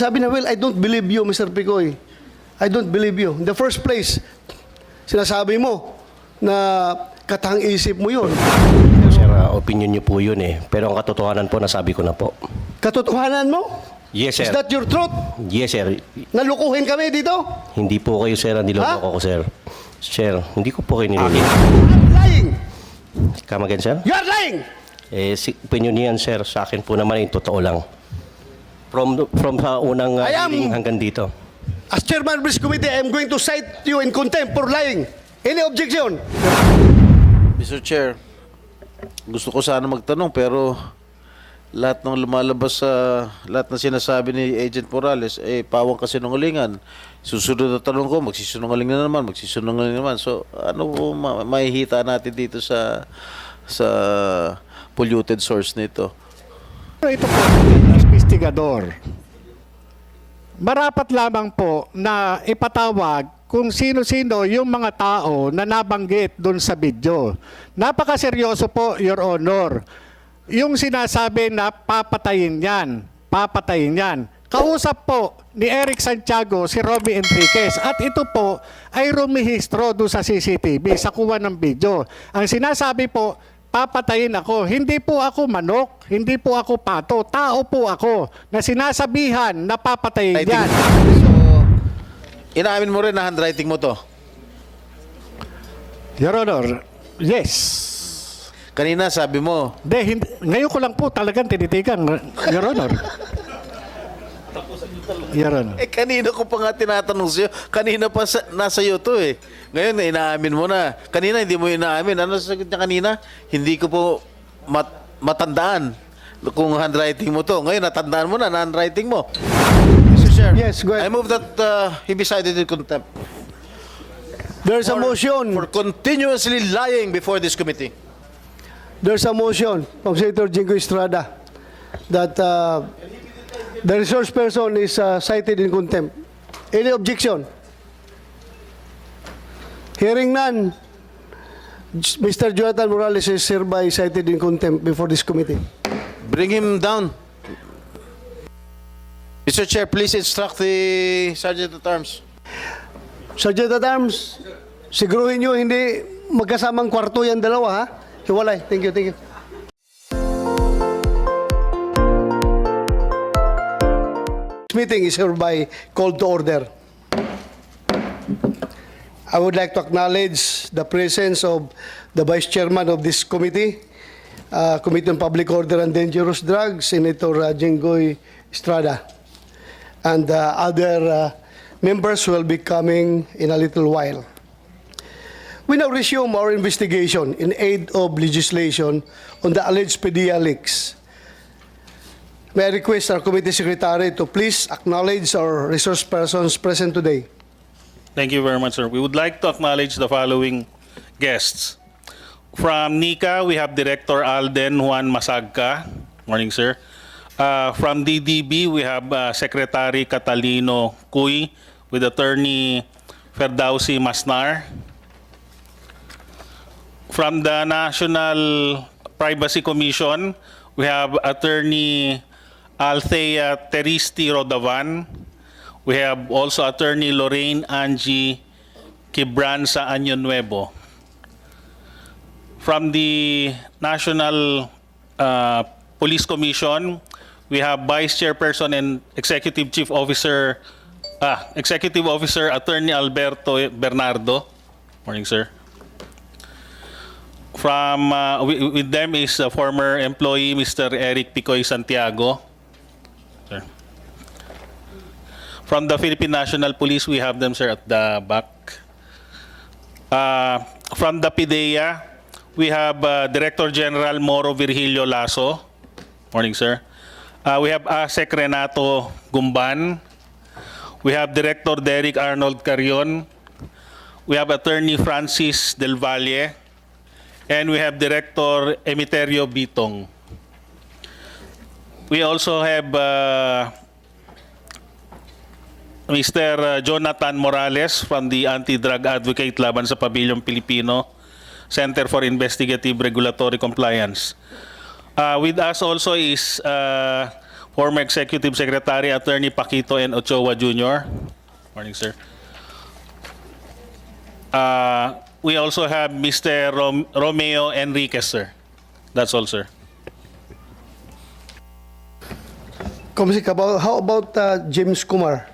Sabi na, well, I don't believe you, Mr. Picoy. I don't believe you. In the first place, sinasabi mo na katang isip mo yun. Sir, opinion niyo po yun eh. Pero ang katotohanan po, nasabi ko na po. Katotohanan mo? Yes, sir. Is that your truth? Yes, sir. Nalukuhin kami dito? Hindi po kayo, sir, ang niloloko ko, sir. Sir, hindi ko po kayo niloloko. I'm lying! Come again, sir? You are lying! Opinion niyan, sir. Sa akin po naman, yung totoo lang. From sa unang hearing hanggang dito. As chairman of this committee, I am going to cite you in contempt for lying. Any objection? Mr. Chair, gusto ko sana magtanong pero lahat ng lumalabas sa lahat ng sinasabi ni Agent Morales pawang kasinungalingan. Susunod na tanong ko, magsisinungaling na naman. So, ano po mahihita natin dito sa polluted source nito? Ito po, investigador. Marapat lamang po na ipatawag kung sino-sino yung mga tao na nabanggit doon sa video. Napakaseryoso po, Your Honor. Yung sinasabi na papatayin yan. Kausap po ni Eric Santiago si Romy Enriquez at ito po ay rumihistro doon sa CCTV sa kuha ng video. Ang sinasabi po, papatayin ako. Hindi po ako manok, hindi po ako pato, tao po ako na sinasabihan na papatayin yan. So, inaamin mo rin na handwriting mo to? Your Honor, yes. Kanina sabi mo, Hindi, ngayon ko lang po talagang tinitigan, Your Honor. Your Honor. kanina ko pa nga tinatanong sa'yo. Kanina pa nasa iyo to eh. Ngayon, inaamin mo na. Kanina, hindi mo inaamin. Ano sagot niya kanina? Hindi ko po matandaan kung handwriting mo to. Ngayon, natandaan mo na handwriting mo. Mr. Chair, Yes, go ahead. I move that he be cited in contempt There's a motion. for continuously lying before this committee. There's a motion from Senator Jingo Estrada that the resource person is cited in contempt. Any objection? Hearing none, Mr. Jonathan Morales is hereby cited in contempt before this committee. Bring him down. Mr. Chair, please instruct the Sergeant at Arms. Sergeant at Arms, siguruhin nyo hindi magkasamang kwarto yan dalawa, ha? Hiwalay. Thank you, thank you. This meeting is hereby called to order. I would like to acknowledge the presence of the Vice Chairman of this committee, Committee on Public Order and Dangerous Drugs, Senator Jinggoy Estrada. And other members will be coming in a little while. We now resume our investigation in aid of legislation on the alleged PDEA leaks. May I request our committee secretary to please acknowledge our resource persons present today. Thank you very much, sir. We would like to acknowledge the following guests. From NICA, we have Director Alden Juan Masagka. Morning, sir. From DDB, we have Secretary Catalino Cuy with Attorney Ferdowsi Masnar. From the National Privacy Commission, we have Attorney Althea Teristi Rodavan. We have also Attorney Lorraine Angie Quibranza Año Nuevo. From the National Police Commission, we have Vice Chairperson and Executive Officer Attorney Alberto Bernardo. Morning, sir. From with them is a former employee, Mr. Eric Picoy Santiago. Sir. From the Philippine National Police, we have them, sir, at the back. From the PDEA, we have Director General Moro Virgilio Lasso. Morning, sir. We have ASEC Renato Gumban. We have Director Derek Arnold Carion. We have Attorney Francis Del Valle. And we have Director Emiterio Bitong. We also have Mr. Jonathan Morales from the Anti-Drug Advocate Laban sa Pamilyang Pilipino, Center for Investigative Regulatory Compliance. With us also is former Executive Secretary Attorney Paquito N. Ochoa Jr. Morning, sir. We also have Mr. Romeo Enriquez, sir. That's all, sir. Comsec, how about James Kumar?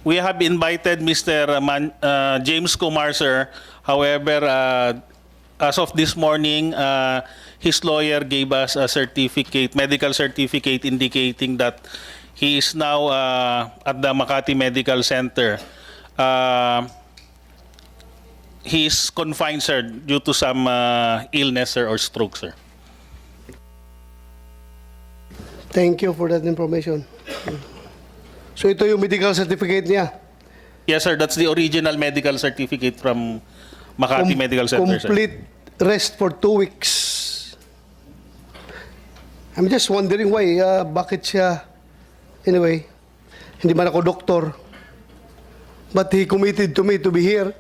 We have invited Mr. James Kumar, sir. However, as of this morning, his lawyer gave us a certificate, medical certificate indicating that he is now at the Makati Medical Center. He is confined, sir, due to some illness, sir, or stroke, sir. Thank you for that information. So ito yung medical certificate niya. Yes, sir. That's the original medical certificate from Makati Medical Center, sir. Complete rest for 2 weeks. I'm just wondering why, bakit siya, anyway, hindi man ako doktor, but he committed to me to be here.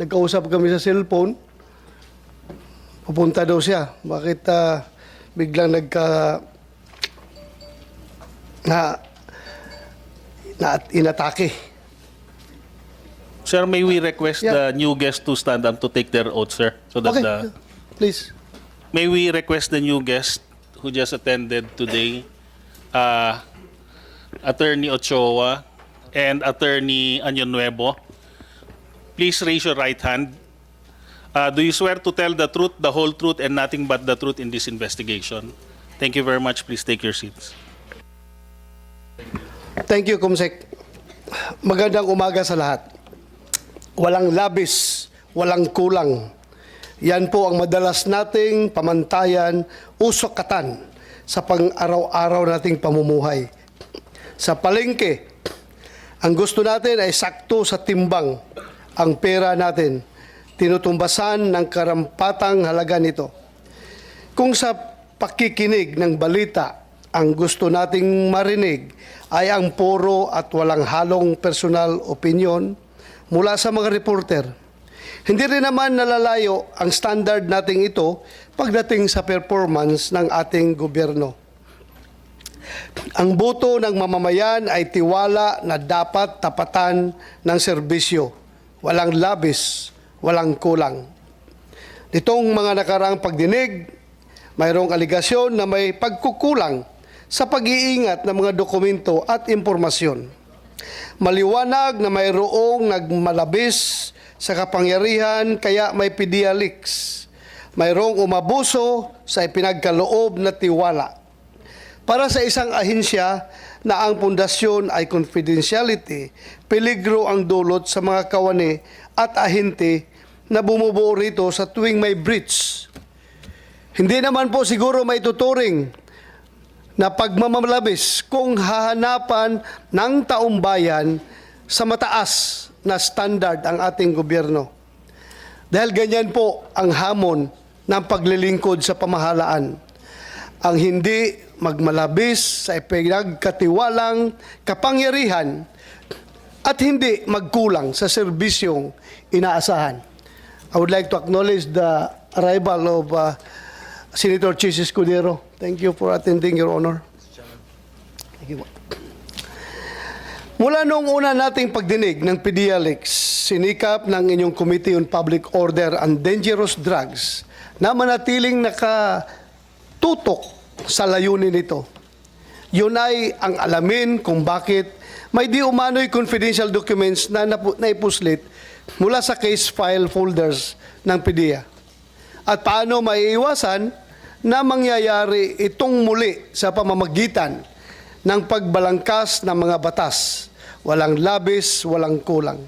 Nagkausap kami sa cellphone, pupunta daw siya. Bakit biglang inatake? Sir, may we request Yeah. the new guest to stand up to take their oath, sir? So that Okay, please. may we request the new guest who just attended today, Attorney Ochoa and Attorney Año Nuevo. Please raise your right hand. Do you swear to tell the truth, the whole truth, and nothing but the truth in this investigation? Thank you very much. Please take your seats. Thank you, Comsec. Magandang umaga sa lahat. Walang labis, walang kulang. Yan po ang madalas nating pamantayan, usokatan sa pang-araw-araw nating pamumuhay. Sa palengke, ang gusto natin ay sakto sa timbang ang pera natin. Tinutumbasan ng karampatang halaga nito. Kung sa pakikinig ng balita, ang gusto nating marinig ay ang puro at walang halong personal opinion mula sa mga reporter. Hindi rin naman nalalayo ang standard nating ito pagdating sa performance ng ating gobyerno. Ang boto ng mamamayan ay tiwala na dapat tapatan ng serbisyo. Walang labis, walang kulang. Nitong mga nakaraang pagdinig, mayroong aligasyon na may pagkukulang sa pag-iingat ng mga dokumento at impormasyon. Maliwanag na mayroong nagmalabis sa kapangyarihan kaya may PDEA leaks. Mayroong umabuso sa ipinagkaloob na tiwala. Para sa isang ahensya na ang pundasyon ay confidentiality, peligro ang dulot sa mga kawani at ahente na bumubuo rito sa tuwing may breach. Hindi naman po siguro may tuturing na pagmamalabis kung hahanapan ng taong bayan sa mataas na standard ang ating gobyerno. Dahil ganyan po ang hamon ng paglilingkod sa pamahalaan. Ang hindi magmalabis sa ipinagkatiwalang kapangyarihan at hindi magkulang sa serbisyong inaasahan. I would like to acknowledge the arrival of Senator Chis Escudero. Thank you for attending, Your Honor. Thank you. Mula noong una nating pagdinig ng PDEA leaks, sinikap ng inyong Committee on Public Order and Dangerous Drugs na manatiling nakatutok sa layunin nito. Yun ay ang alamin kung bakit may di umano'y confidential documents na naipuslit mula sa case file folders ng PDEA. At paano maiiwasan na mangyayari itong muli sa pamamagitan ng pagbalangkas ng mga batas. Walang labis, walang kulang.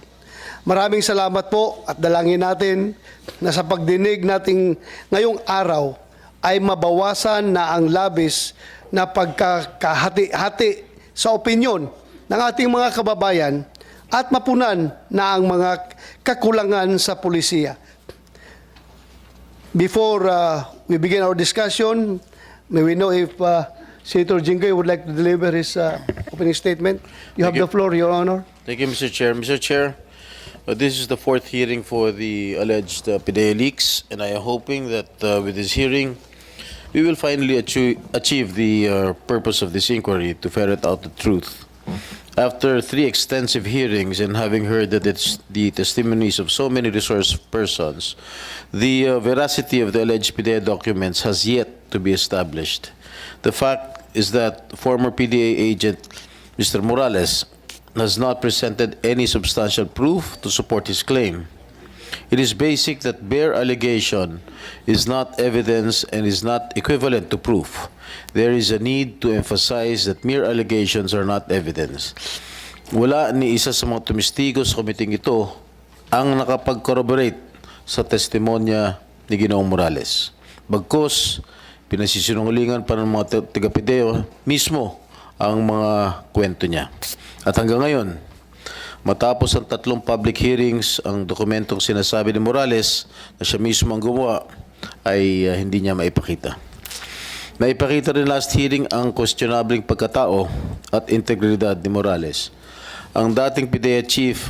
Maraming salamat po at dalangin natin na sa pagdinig nating ngayong araw ay mabawasan na ang labis na pagkakahati-hati sa opinyon ng ating mga kababayan at mapunan na ang mga kakulangan sa pulisiya. Before we begin our discussion, may we know if Senator Jinggoy would like to deliver his opening statement? You have the floor, Your Honor. Thank you, Mr. Chair. Mr. Chair, this is the fourth hearing for the alleged PDEA leaks, and I am hoping that with this hearing, we will finally achieve the purpose of this inquiry to ferret out the truth. After 3 extensive hearings and having heard that it's the testimonies of so many resource persons, the veracity of the alleged PDEA documents has yet to be established. The fact is that former PDEA agent Mr. Morales has not presented any substantial proof to support his claim. It is basic that bare allegation is not evidence and is not equivalent to proof. There is a need to emphasize that mere allegations are not evidence. Wala ni isa sa mga tumistigo sa komiting ito ang nakapag-corroborate sa testimonya ni Ginoong Morales. Bagkus, pinasisinungalingan pa ng mga taga-PDEA mismo ang mga kwento niya. At hanggang ngayon, matapos ang 3 public hearings, ang dokumentong sinasabi ni Morales na siya mismo ang gumawa ay hindi niya maipakita. Naipakita rin last hearing ang questionabling pagkatao at integridad ni Morales. Ang dating PDEA Chief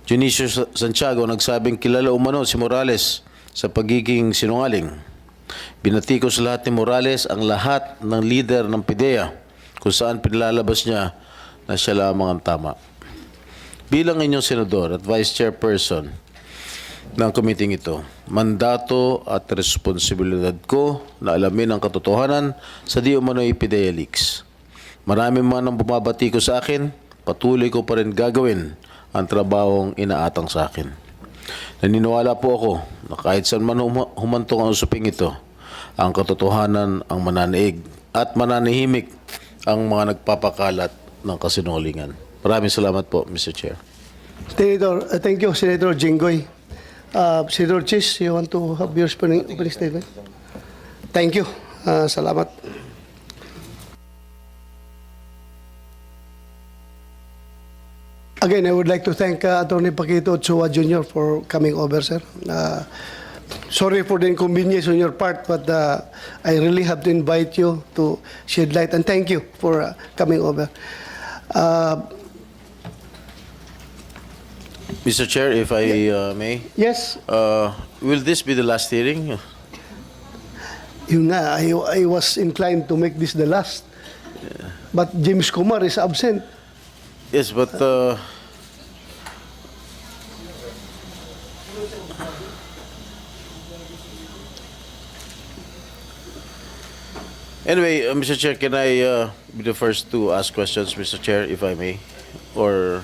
Junicio Santiago nagsabing kilala umano si Morales sa pagiging sinungaling. Binatikos lahat ni Morales ang lahat ng leader ng PDEA kung saan pinilalabas niya na siya lamang ang tama. Bilang inyong senador at vice chairperson ng committee ito, mandato at responsibilidad ko na alamin ang katotohanan sa di umano'y PDEA leaks. Marami man ang bumabati ko sa akin, patuloy ko pa rin gagawin ang trabahong inaatang sa akin. Naniniwala po ako na kahit saan man humantong ang usaping ito, ang katotohanan ang mananaig at mananahimik ang mga nagpapakalat ng kasinungalingan. Maraming salamat po, Mr. Chair. Senator, thank you, Senator Jinggoy. Senator Chis, you want to have your opening statement? Thank you. Salamat. Again, I would like to thank Attorney Paquito Ochoa Jr. for coming over, sir. Sorry for the inconvenience on your part, but I really have to invite you to shed light, and thank you for coming over. Mr. Chair, if I may, Yes, will this be the last hearing? yun nga, I was inclined to make this the last. But James Kumar is absent. Yes, but anyway, Mr. Chair, can I be the first to ask questions, Mr. Chair, if I may? Or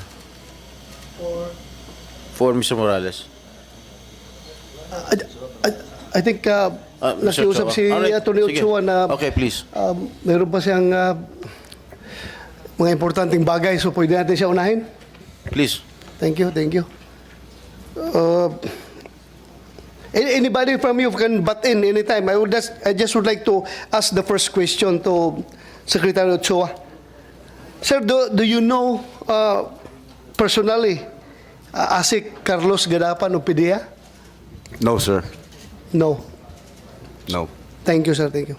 for Mr. Morales? I think Mr. nakiusap Ochoa. si Alright, Atty. sige. Ochoa na Okay, please. meron pa siyang mga importanteng bagay, so pwede natin siya unahin. Please. Thank you, thank you. Anybody from you can butt in anytime. I just would like to ask the first question to Secretary Ochoa. Sir, do you know personally Asik Carlos Gadapan of PDEA? No, sir. No. No. Thank you, sir. Thank you.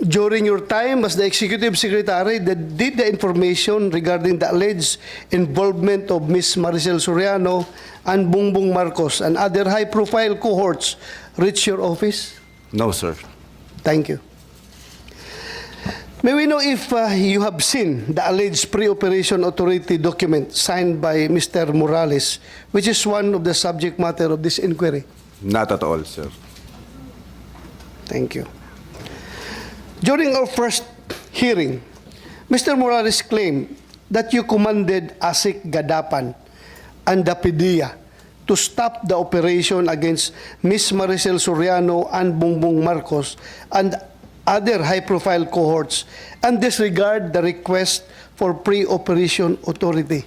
During your time as the Executive Secretary, did the information regarding the alleged involvement of Ms. Maricel Soriano and Bongbong Marcos and other high-profile cohorts reach your office? No, sir. Thank you. May we know if you have seen the alleged pre-operation authority document signed by Mr. Morales, which is one of the subject matter of this inquiry? Not at all, sir. Thank you. During our first hearing, Mr. Morales claimed that you commanded Asik Gadapan and the PDEA to stop the operation against Ms. Maricel Soriano and Bongbong Marcos and other high-profile cohorts and disregard the request for pre-operation authority.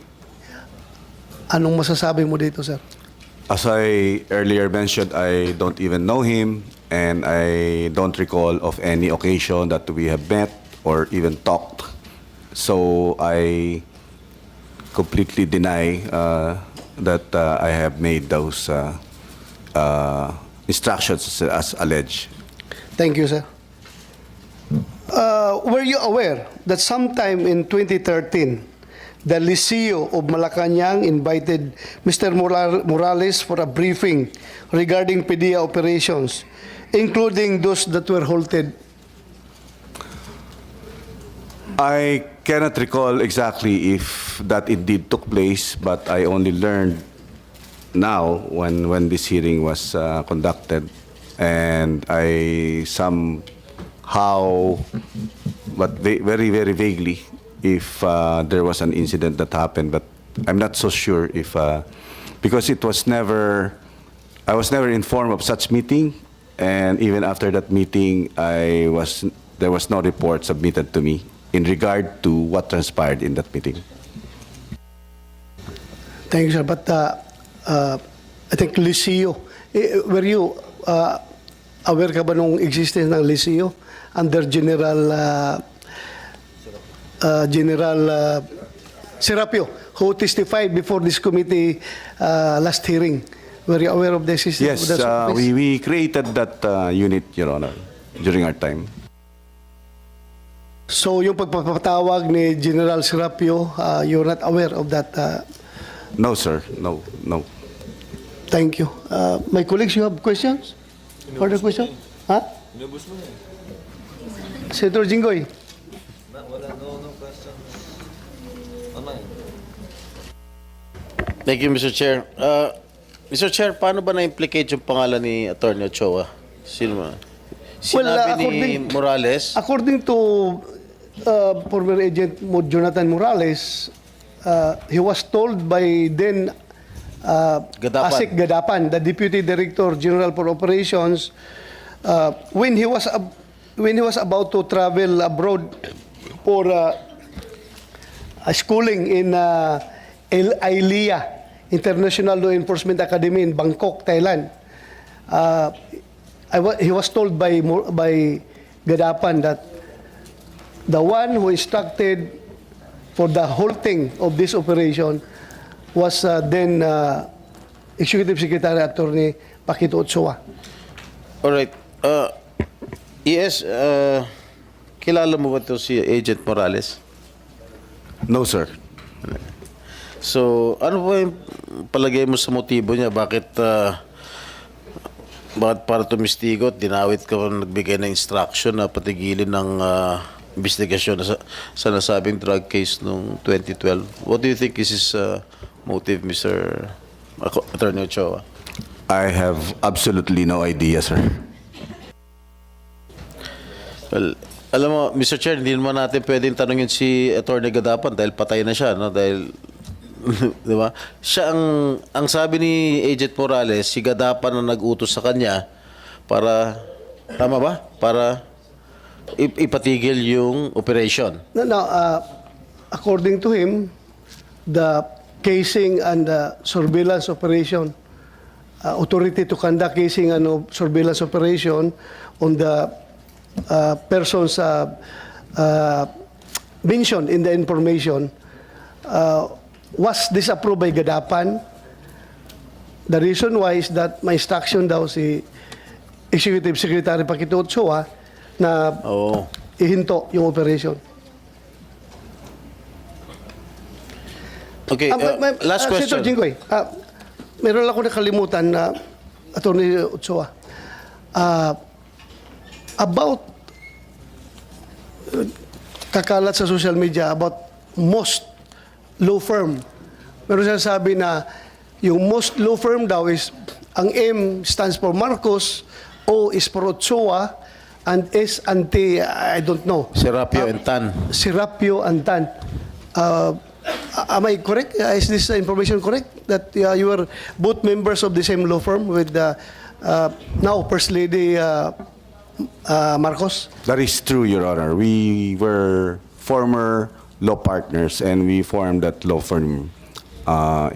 Anong masasabi mo dito, sir? As I earlier mentioned, I don't even know him, and I don't recall of any occasion that we have met or even talked. So I completely deny that I have made those instructions as alleged. Thank you, sir. Were you aware that sometime in 2013, the Liceo of Malacanang invited Mr. Morales for a briefing regarding PDEA operations, including those that were halted? I cannot recall exactly if that indeed took place, but I only learned now when this hearing was conducted, and I somehow, but very, very vaguely, if there was an incident that happened, but I'm not so sure if, because it was never, I was never informed of such meeting, and even after that meeting, there was no report submitted to me in regard to what transpired in that meeting. Thank you, sir. But I think Liceo, were you aware ka ba nung existence ng Liceo under General Serapio, who testified before this committee last hearing? Were you aware of the existence Yes, of that office? we created that unit, Your Honor, during our time. So yung pagpapatawag ni General Serapio, you're not aware of that? No, sir. No, no. Thank you. My colleagues, you have questions? Further question? Ha? Senator Jinggoy. Thank you, Mr. Chair. Mr. Chair, paano ba na-implicate yung pangalan ni Atty. Ochoa? Sino ba? Sinabi ni Morales? According to former agent Jonathan Morales, he was told by then Gadapan. Asik Gadapan, the Deputy Director General for Operations, when he was about to travel abroad for schooling in ILIA, International Law Enforcement Academy in Bangkok, Thailand. He was told by Gadapan that the one who instructed for the halting of this operation was then Executive Secretary Attorney Paquito Ochoa. Alright. Yes, kilala mo ba ito si Agent Morales? No, sir. So, ano po yung palagay mo sa motibo niya? Bakit para tumistigo at dinawit ka nagbigay ng instruction na patigilin ng investigasyon sa nasabing drug case noong 2012? What do you think is his motive, Mr. Attorney Ochoa? I have absolutely no idea, sir. Well, alam mo, Mr. Chair, hindi naman natin pwedeng tanungin si Attorney Gadapan dahil patay na siya, no? Dahil, di ba? Siya ang sabi ni Agent Morales, si Gadapan na nag-utos sa kanya para, tama ba? Para ipatigil yung operation. No, according to him, the casing and surveillance operation, authority to conduct casing and surveillance operation on the persons mentioned in the information was disapproved by Gadapan. The reason why is that my instruction daw si Executive Secretary Paquito Ochoa na ihinto yung operation. Okay, last question. Senator Jinggoy, meron ako nakalimutan na Attorney Ochoa. About kakalat sa social media about most law firm. Meron siya sabi na yung most law firm daw is ang M stands for Marcos, O is for Ochoa, and S and T, I don't know. Serapio and Tan. Serapio and Tan. Am I correct? Is this information correct? That you were both members of the same law firm with now First Lady Marcos? That is true, Your Honor. We were former law partners and we formed that law firm,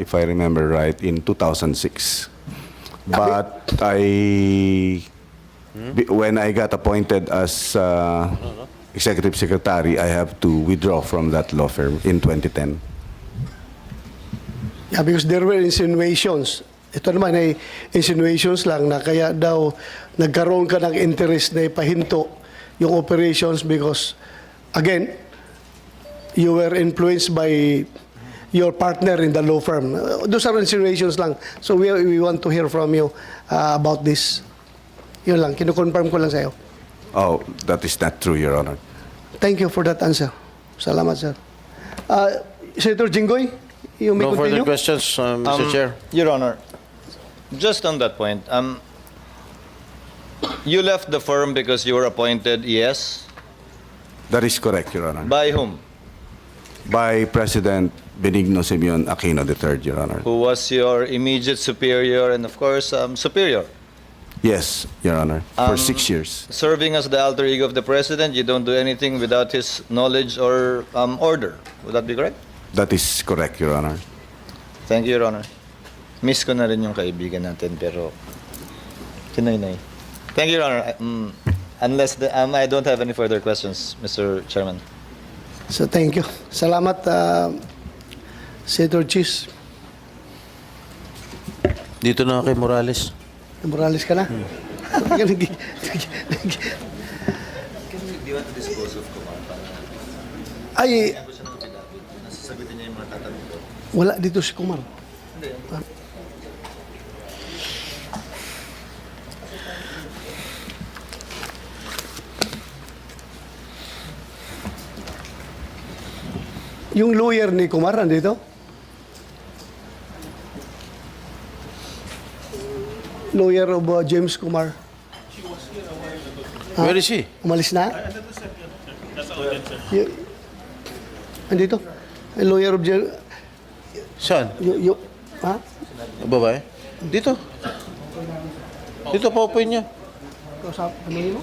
if I remember right, in 2006. But when I got appointed as Executive Secretary, I have to withdraw from that law firm in 2010. Yeah, because there were insinuations. Ito naman ay insinuations lang na kaya daw nagkaroon ka ng interest na ipahinto yung operations because, again, you were influenced by your partner in the law firm. Those are insinuations lang. So we want to hear from you about this. Yun lang, kinukonfirm ko lang sa'yo. Oh, that is not true, Your Honor. Thank you for that answer. Salamat, sir. Senator Jinggoy, you may No further continue. questions, Mr. Chair. Your Honor, just on that point, you left the firm because you were appointed, yes? That is correct, Your Honor. By whom? By President Benigno Simeon Aquino III, Your Honor. Who was your immediate superior and, of course, superior? Yes, Your Honor. For 6 years. Serving as the alter ego of the President, you don't do anything without his knowledge or order. Would that be correct? That is correct, Your Honor. Thank you, Your Honor. Miss ko na rin yung kaibigan natin, pero kinoy-noy. Thank you, Your Honor. I don't have any further questions, Mr. Chairman. So thank you. Salamat, Senator Chis. Dito na kay Morales. Morales ka na. Do you want to dispose of Kumar? Ay, Nasasagutin niya yung mga tatanong ko. wala dito si Kumar. Yung lawyer ni Kumar, nandito? Lawyer of James Kumar. Where is he? Umalis na? Y- Andito? Yung lawyer of James... Saan? Ha? Babae? Dito. Dito pa upuin niya. Kausap, ano mo?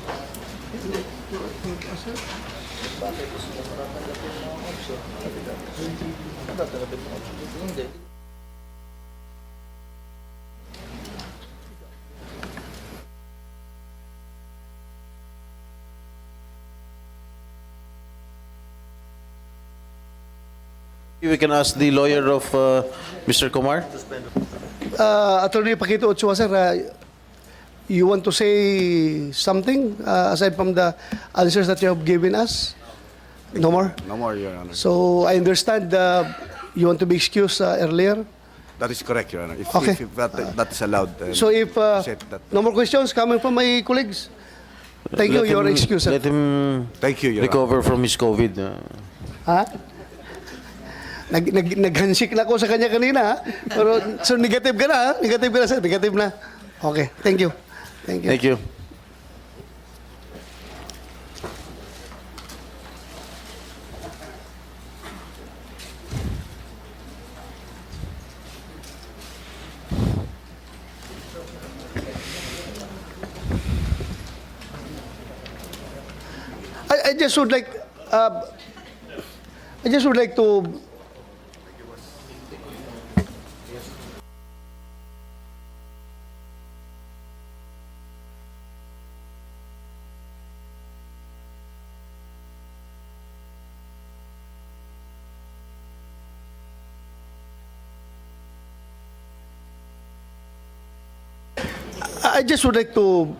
We can ask the lawyer of Mr. Kumar. Attorney Paquito Ochoa, sir, you want to say something aside from the answers that you have given us? No more? No more, Your Honor. So I understand you want to be excused earlier. That is correct, Your Honor. Okay. If that is allowed. So if said that. no more questions coming from my colleagues, thank you. Let Your him- excuse, sir. Let him Thank you, Your Honor. recover from his COVID. Ha? Nag-handshake na ako sa kanya kanina, ha? Pero, so negative ka na, ha? Negative ka na, sir. Negative na. Okay. Thank you. Thank you. Thank you. I just would like, to I just would like to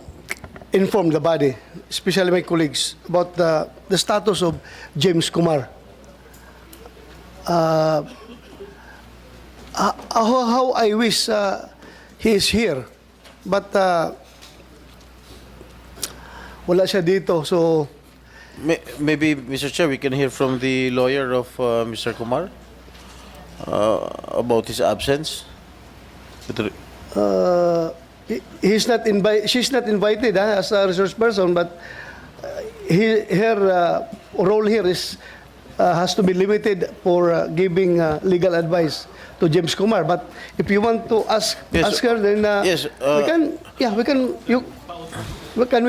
inform the body, especially my colleagues, about the status of James Kumar. How I wish he is here, but wala siya dito. So, Maybe, Mr. Chair, we can hear from the lawyer of Mr. Kumar about his absence. she's not invited as a resource person, but her role here is has to be limited for giving legal advice to James Kumar. But if you want to ask Yes, ask her, then yes, we can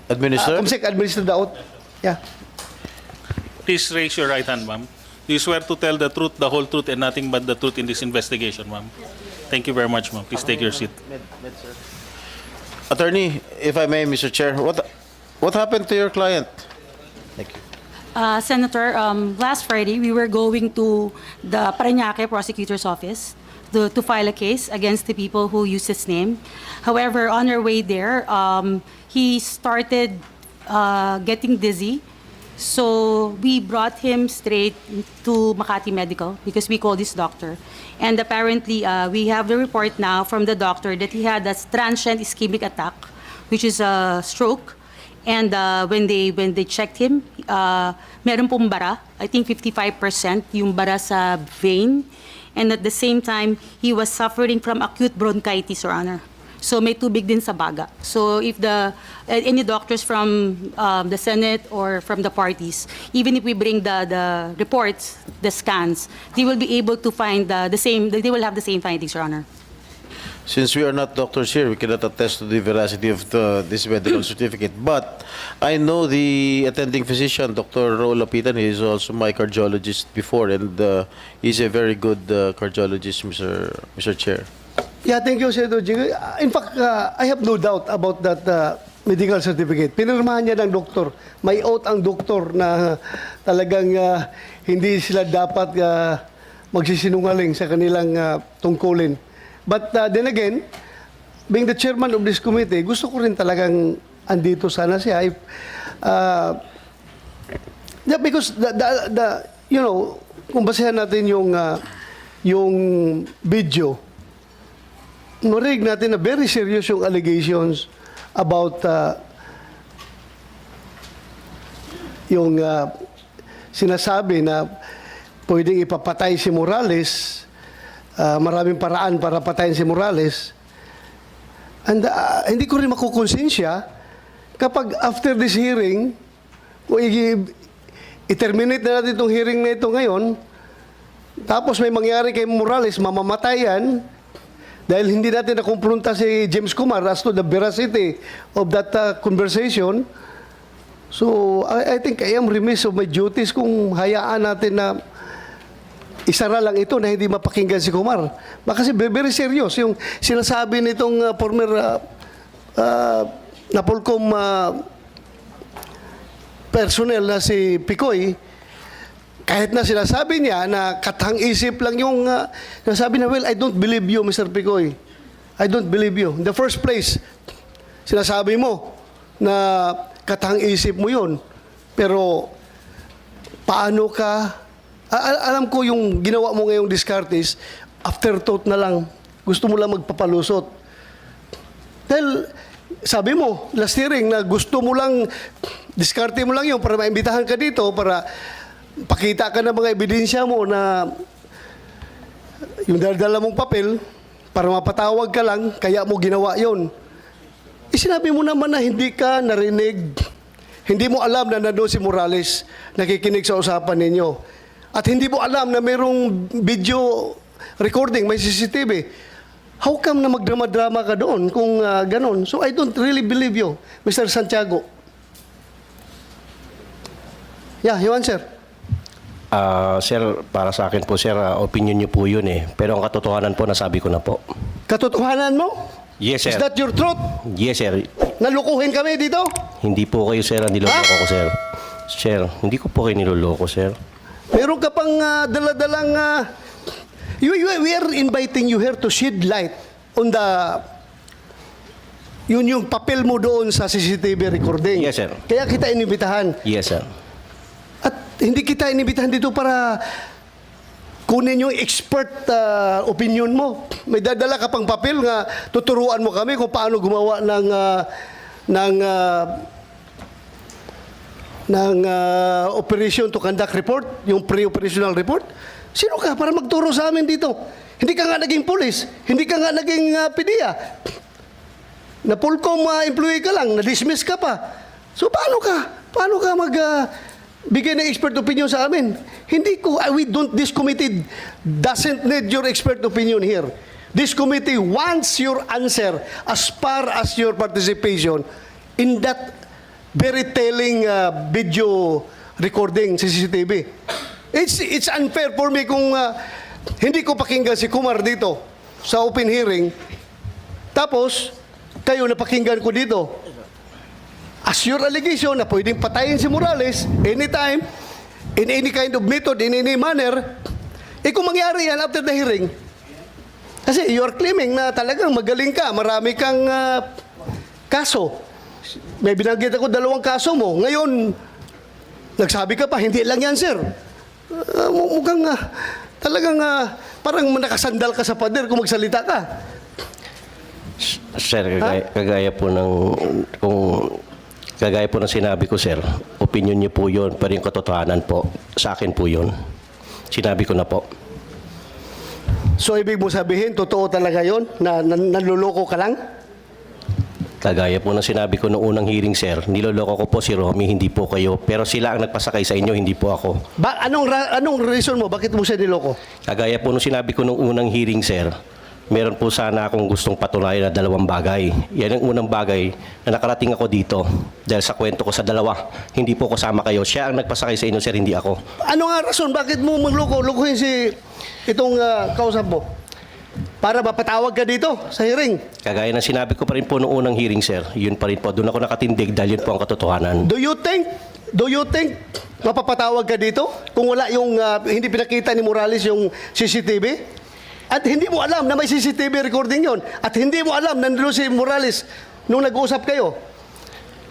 Administer? Comsec administer the oath. Yeah. Please raise your right hand, ma'am. Do you swear to tell the truth, the whole truth, and nothing but the truth in this investigation, ma'am? Thank you very much, ma'am. Please take your seat. Attorney, if I may, Mr. Chair, what happened to your client? Thank you. Senator, last Friday, we were going to the Parañaque prosecutor's office to file a case against the people who used his name. However, on our way there, he started getting dizzy. So we brought him straight to Makati Medical because we called this doctor. And apparently, we have the report now from the doctor that he had a transient ischemic attack, which is a stroke. And when they checked him, meron pong bara. I think 55% yung bara sa vein. And at the same time, he was suffering from acute bronchitis, Your Honor. So may tubig din sa baga. So if any doctors from the Senate or from the parties, even if we bring the reports, the scans, they will be able to find they will have the same findings, Your Honor. Since we are not doctors here, we cannot attest to the veracity of this medical certificate. But I know the attending physician, Dr. Raul Lapitan, he is also my cardiologist before, and he's a very good cardiologist, Mr. Chair. Yeah, thank you, Senator Jing. In fact, I have no doubt about that medical certificate. Pinirmahan niya ng doktor. May oath ang doktor na talagang hindi sila dapat magsisinungaling sa kanilang tungkulin. But then again, being the chairman of this committee, gusto ko rin talagang andito sana siya. Yeah, because you know, kung basehan natin yung video, narinig natin na very serious yung allegations about yung sinasabi na pwedeng ipapatay si Morales, maraming paraan para patayin si Morales. And hindi ko rin makukonsensya kapag after this hearing, kung i-terminate na natin itong hearing na ito ngayon, tapos may mangyari kay Morales, mamamatayan, dahil hindi natin nakumpronta si James Kumar as to the veracity of that conversation. So, I think I am remiss of my duties kung hayaan natin na isara lang ito na hindi mapakinggan si Kumar. Kasi very serious yung sinasabi nitong former Napolcom personnel na si Picoy. Kahit na sinasabi niya na katang-isip lang yung sinasabi na, well, I don't believe you, Mr. Picoy. I don't believe you. In the first place, sinasabi mo na katang-isip mo yun. Pero, paano ka, alam ko yung ginawa mo ngayong discartes, afterthought na lang. Gusto mo lang magpapalusot. Dahil, sabi mo, last hearing, na gusto mo lang, diskarte mo lang yun para maimbitahan ka dito, para pakita ka ng mga ebidensya mo na yung dala mong papel para mapatawag ka lang, kaya mo ginawa yon. Sinabi mo naman na hindi ka narinig, hindi mo alam na nandun si Morales nakikinig sa usapan ninyo. At hindi mo alam na mayroong video recording, may CCTV. How come na magdrama-drama ka doon kung ganon? So I don't really believe you, Mr. Santiago. Yeah, you answer. Sir, para sa akin po, sir, opinion niyo po yun eh. Pero ang katotohanan po, nasabi ko na po. Katotohanan mo? Yes, sir. Is that your truth? Yes, sir. Nalukuhin kami dito? Hindi po kayo, sir, ang niloloko ko, sir. Sir, hindi ko po kayo niloloko, sir. Meron ka pang daladalang... we are inviting you here to shed light on the... Yun yung papel mo doon sa CCTV recording. Yes, sir. Kaya kita inibitahan. Yes, sir. At hindi kita inibitahan dito para kunin yung expert opinion mo. May dadala ka pang papel nga tuturuan mo kami kung paano gumawa ng operation to conduct report, yung pre-operational report. Sino ka para magturo sa amin dito? Hindi ka nga naging police, hindi ka nga naging PDEA. Na Polcom employee ka lang, na-dismiss ka pa. So paano ka bigay ng expert opinion sa amin? This committee doesn't need your expert opinion here. This committee wants your answer as far as your participation in that very telling video recording sa CCTV. It's unfair for me kung hindi ko pakinggan si Kumar dito sa open hearing, tapos kayo napakinggan ko dito. As your allegation na pwedeng patayin si Morales anytime, in any kind of method, in any manner, kung mangyari yan after the hearing, kasi you are claiming na talagang magaling ka, marami kang kaso. May binanggit ako 2 kaso mo. Ngayon, Nagsabi ka pa, hindi lang yan, sir. Mukhang talagang parang nakasandal ka sa pader kung magsalita ka. Sir, kagaya po ng kagaya po ng sinabi ko, sir, opinion niyo po yun, pero yung katotohanan po, sa akin po yun. Sinabi ko na po. So, ibig mo sabihin, totoo talaga yon na nanluloko ka lang? Kagaya po ng sinabi ko noong unang hearing, sir, niloloko ko po si Romy, hindi po kayo. Pero sila ang nagpasakay sa inyo, hindi po ako. Anong reason mo? Bakit mo siya niloko? Kagaya po nung sinabi ko noong unang hearing, sir, meron po sana akong gustong patunayan na 2 bagay. Yan ang unang bagay na nakarating ako dito dahil sa kwento ko sa 2. Hindi po kasama kayo. Siya ang nagpasakay sa inyo, sir, hindi ako. Ano nga rason? Bakit mo magloko? Lukuhin itong kausap mo? Para mapatawag ka dito sa hearing. Kagaya ng sinabi ko pa rin po noong unang hearing, sir, yun pa rin po. Doon ako nakatindig dahil yun po ang katotohanan. Do you think mapapatawag ka dito kung wala yung hindi pinakita ni Morales yung CCTV? At hindi mo alam na may CCTV recording yon. At hindi mo alam na nandun si Morales nung nag-uusap kayo.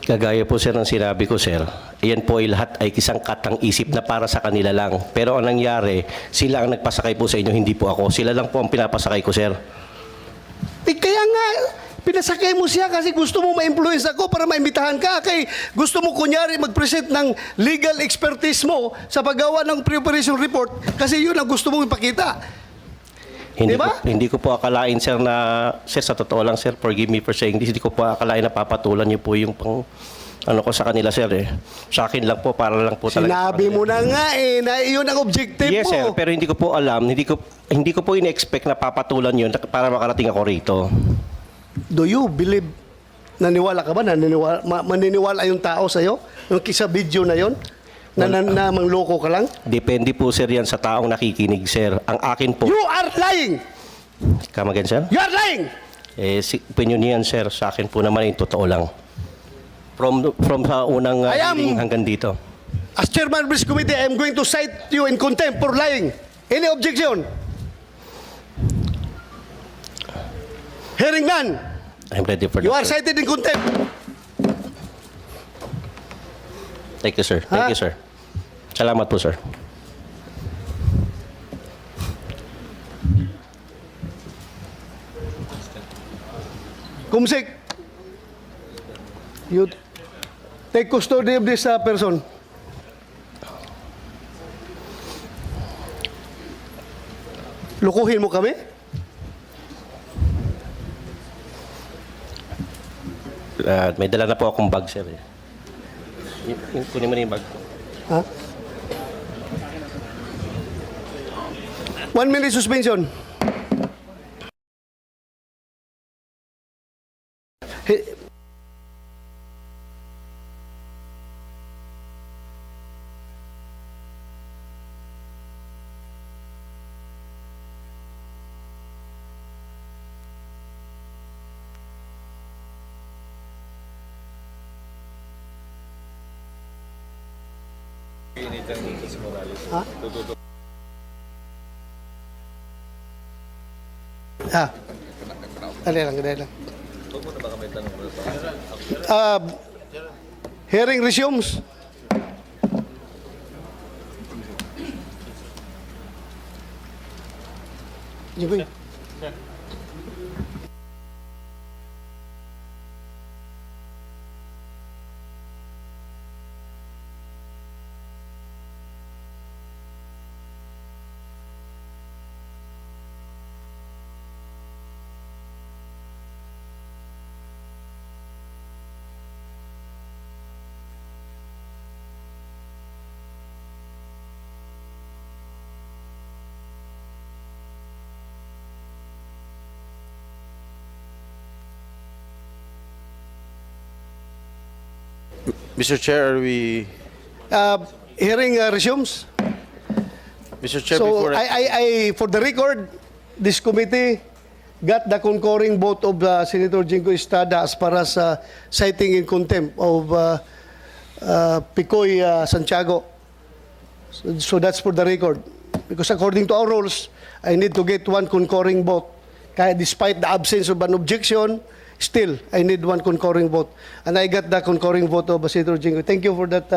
Kagaya po, sir, ng sinabi ko, sir, iyan po ay lahat ay isang katang isip na para sa kanila lang. Pero ang nangyari, sila ang nagpasakay po sa inyo, hindi po ako. Sila lang po ang pinapasakay ko, sir. Kaya nga, pinasakay mo siya kasi gusto mo ma-influence ako para maimbitahan ka. Kay gusto mo kunyari mag-present ng legal expertise mo sa paggawa ng preparation report kasi yun ang gusto mong ipakita. Diba? Hindi ko po akalain, sir, na, sir, sa totoo lang, sir, forgive me for saying this, hindi ko po akalain na papatulan niyo po yung pang, ano ko sa kanila, sir, eh. Sa akin lang po, para lang po talaga. Sinabi mo na nga na iyon ang objective Yes, mo. sir, pero hindi ko po alam, hindi ko po in-expect na papatulan yun para makarating ako rito. Do you believe, naniwala ka ba? Maniniwala yung tao sa'yo? Yung sa video na yon? Na mangloko ka lang? Depende po, sir, yan sa taong nakikinig, sir. Ang akin po, You are lying! come again, sir? You are lying! Opinion niyan, sir, sa akin po naman yung totoo lang. From sa unang hearing hanggang dito. As chairman of this committee, I am going to cite you in contempt for lying. Any objection? Hearing none. I'm ready for You that, are sir. cited in contempt. Thank you, sir. Thank you, sir. Salamat po, sir. Kumsik, you take custody of this person. Lukuhin mo kami? May dala na po akong bag, sir. Kunin mo na yung bag. Ha? 1 minute suspension. Dali lang. Hearing resumes. Jiboy. Mr. Chair, are we... Hearing resumes. Mr. Chair, So, before... for the record, this committee got the concurring vote of Senator Jingo Estrada as far as citing in contempt of Picoy Santiago. So that's for the record. Because according to our rules, I need to get one concurring vote. Kaya despite the absence of an objection, still, I need one concurring vote. And I got the concurring vote of Senator Jingo. Thank you for that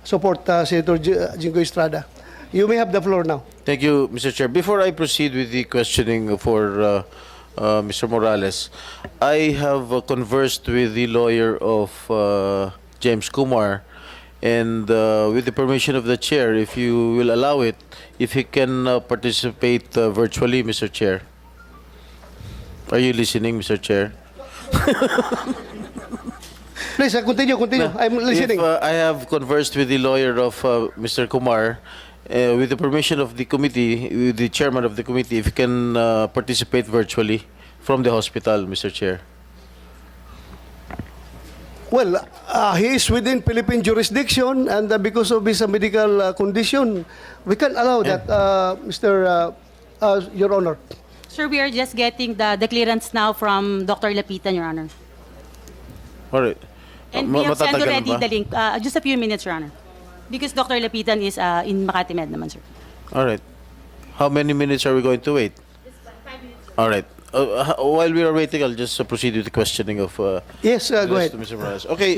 support Senator Jinggoy Estrada. You may have the floor now. Thank you, Mr. Chair. Before I proceed with the questioning for Mr. Morales, I have conversed with the lawyer of James Kumar, and with the permission of the chair, if you will allow it, if he can participate virtually, Mr. Chair. Are you listening, Mr. Chair? Please, continue. I'm listening. If I have conversed with the lawyer of Mr. Kumar, with the permission of the committee, with the chairman of the committee, if he can participate virtually from the hospital, Mr. Chair. Well, he is within Philippine jurisdiction, and because of his medical condition, we can allow that, Your Honor. Sir, we are just getting the clearance now from Dr. Lapitan, Your Honor. All right. And we have sent Matatagal already ba? the link. Just a few minutes, Your Honor. Because Dr. Lapitan is in Makati Med naman, sir. All right. How many minutes are we going to wait? 5 minutes. All right. While we are waiting, I'll just proceed with the questioning of Yes, go ahead. Mr. Morales. Okay,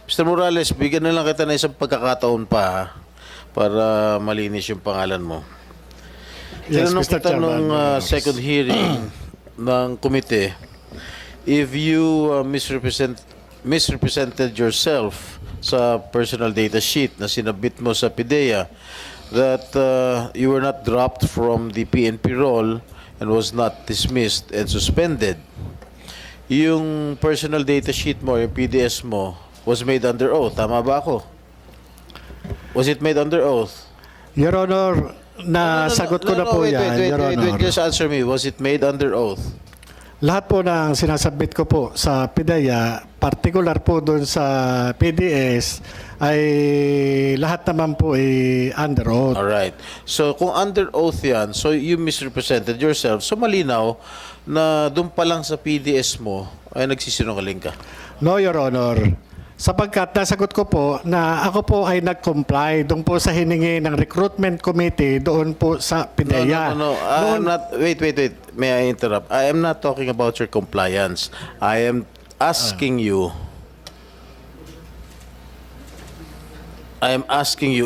Mr. Morales, bigyan na lang kita ng isang pagkakataon pa ha, para malinis yung pangalan mo. Yes, Tinanong Mr. kita nung Chairman. second hearing ng komite, if you misrepresented yourself sa personal data sheet na sinabit mo sa PIDEA, that you were not dropped from the PNP roll and was not dismissed and suspended. Yung personal data sheet mo, yung PDS mo, was made under oath. Tama ba ako? Was it made under oath? Your Honor, nasagot ko na po wait, yan, Your Honor. just answer me. Was it made under oath? Lahat po ng sinasabit ko po sa PIDEA, particular po doon sa PDS, ay lahat naman po ay under oath. Alright. So, kung under oath yan, so you misrepresented yourself. So, malinaw na doon pa lang sa PDS mo ay nagsisinungaling ka. No, Your Honor. Sapagkat nasagot ko po na ako po ay nag-comply doon po sa hiningi ng recruitment committee doon po sa PIDEA. No. I am not, wait. May I interrupt? I am not talking about your compliance. I am asking you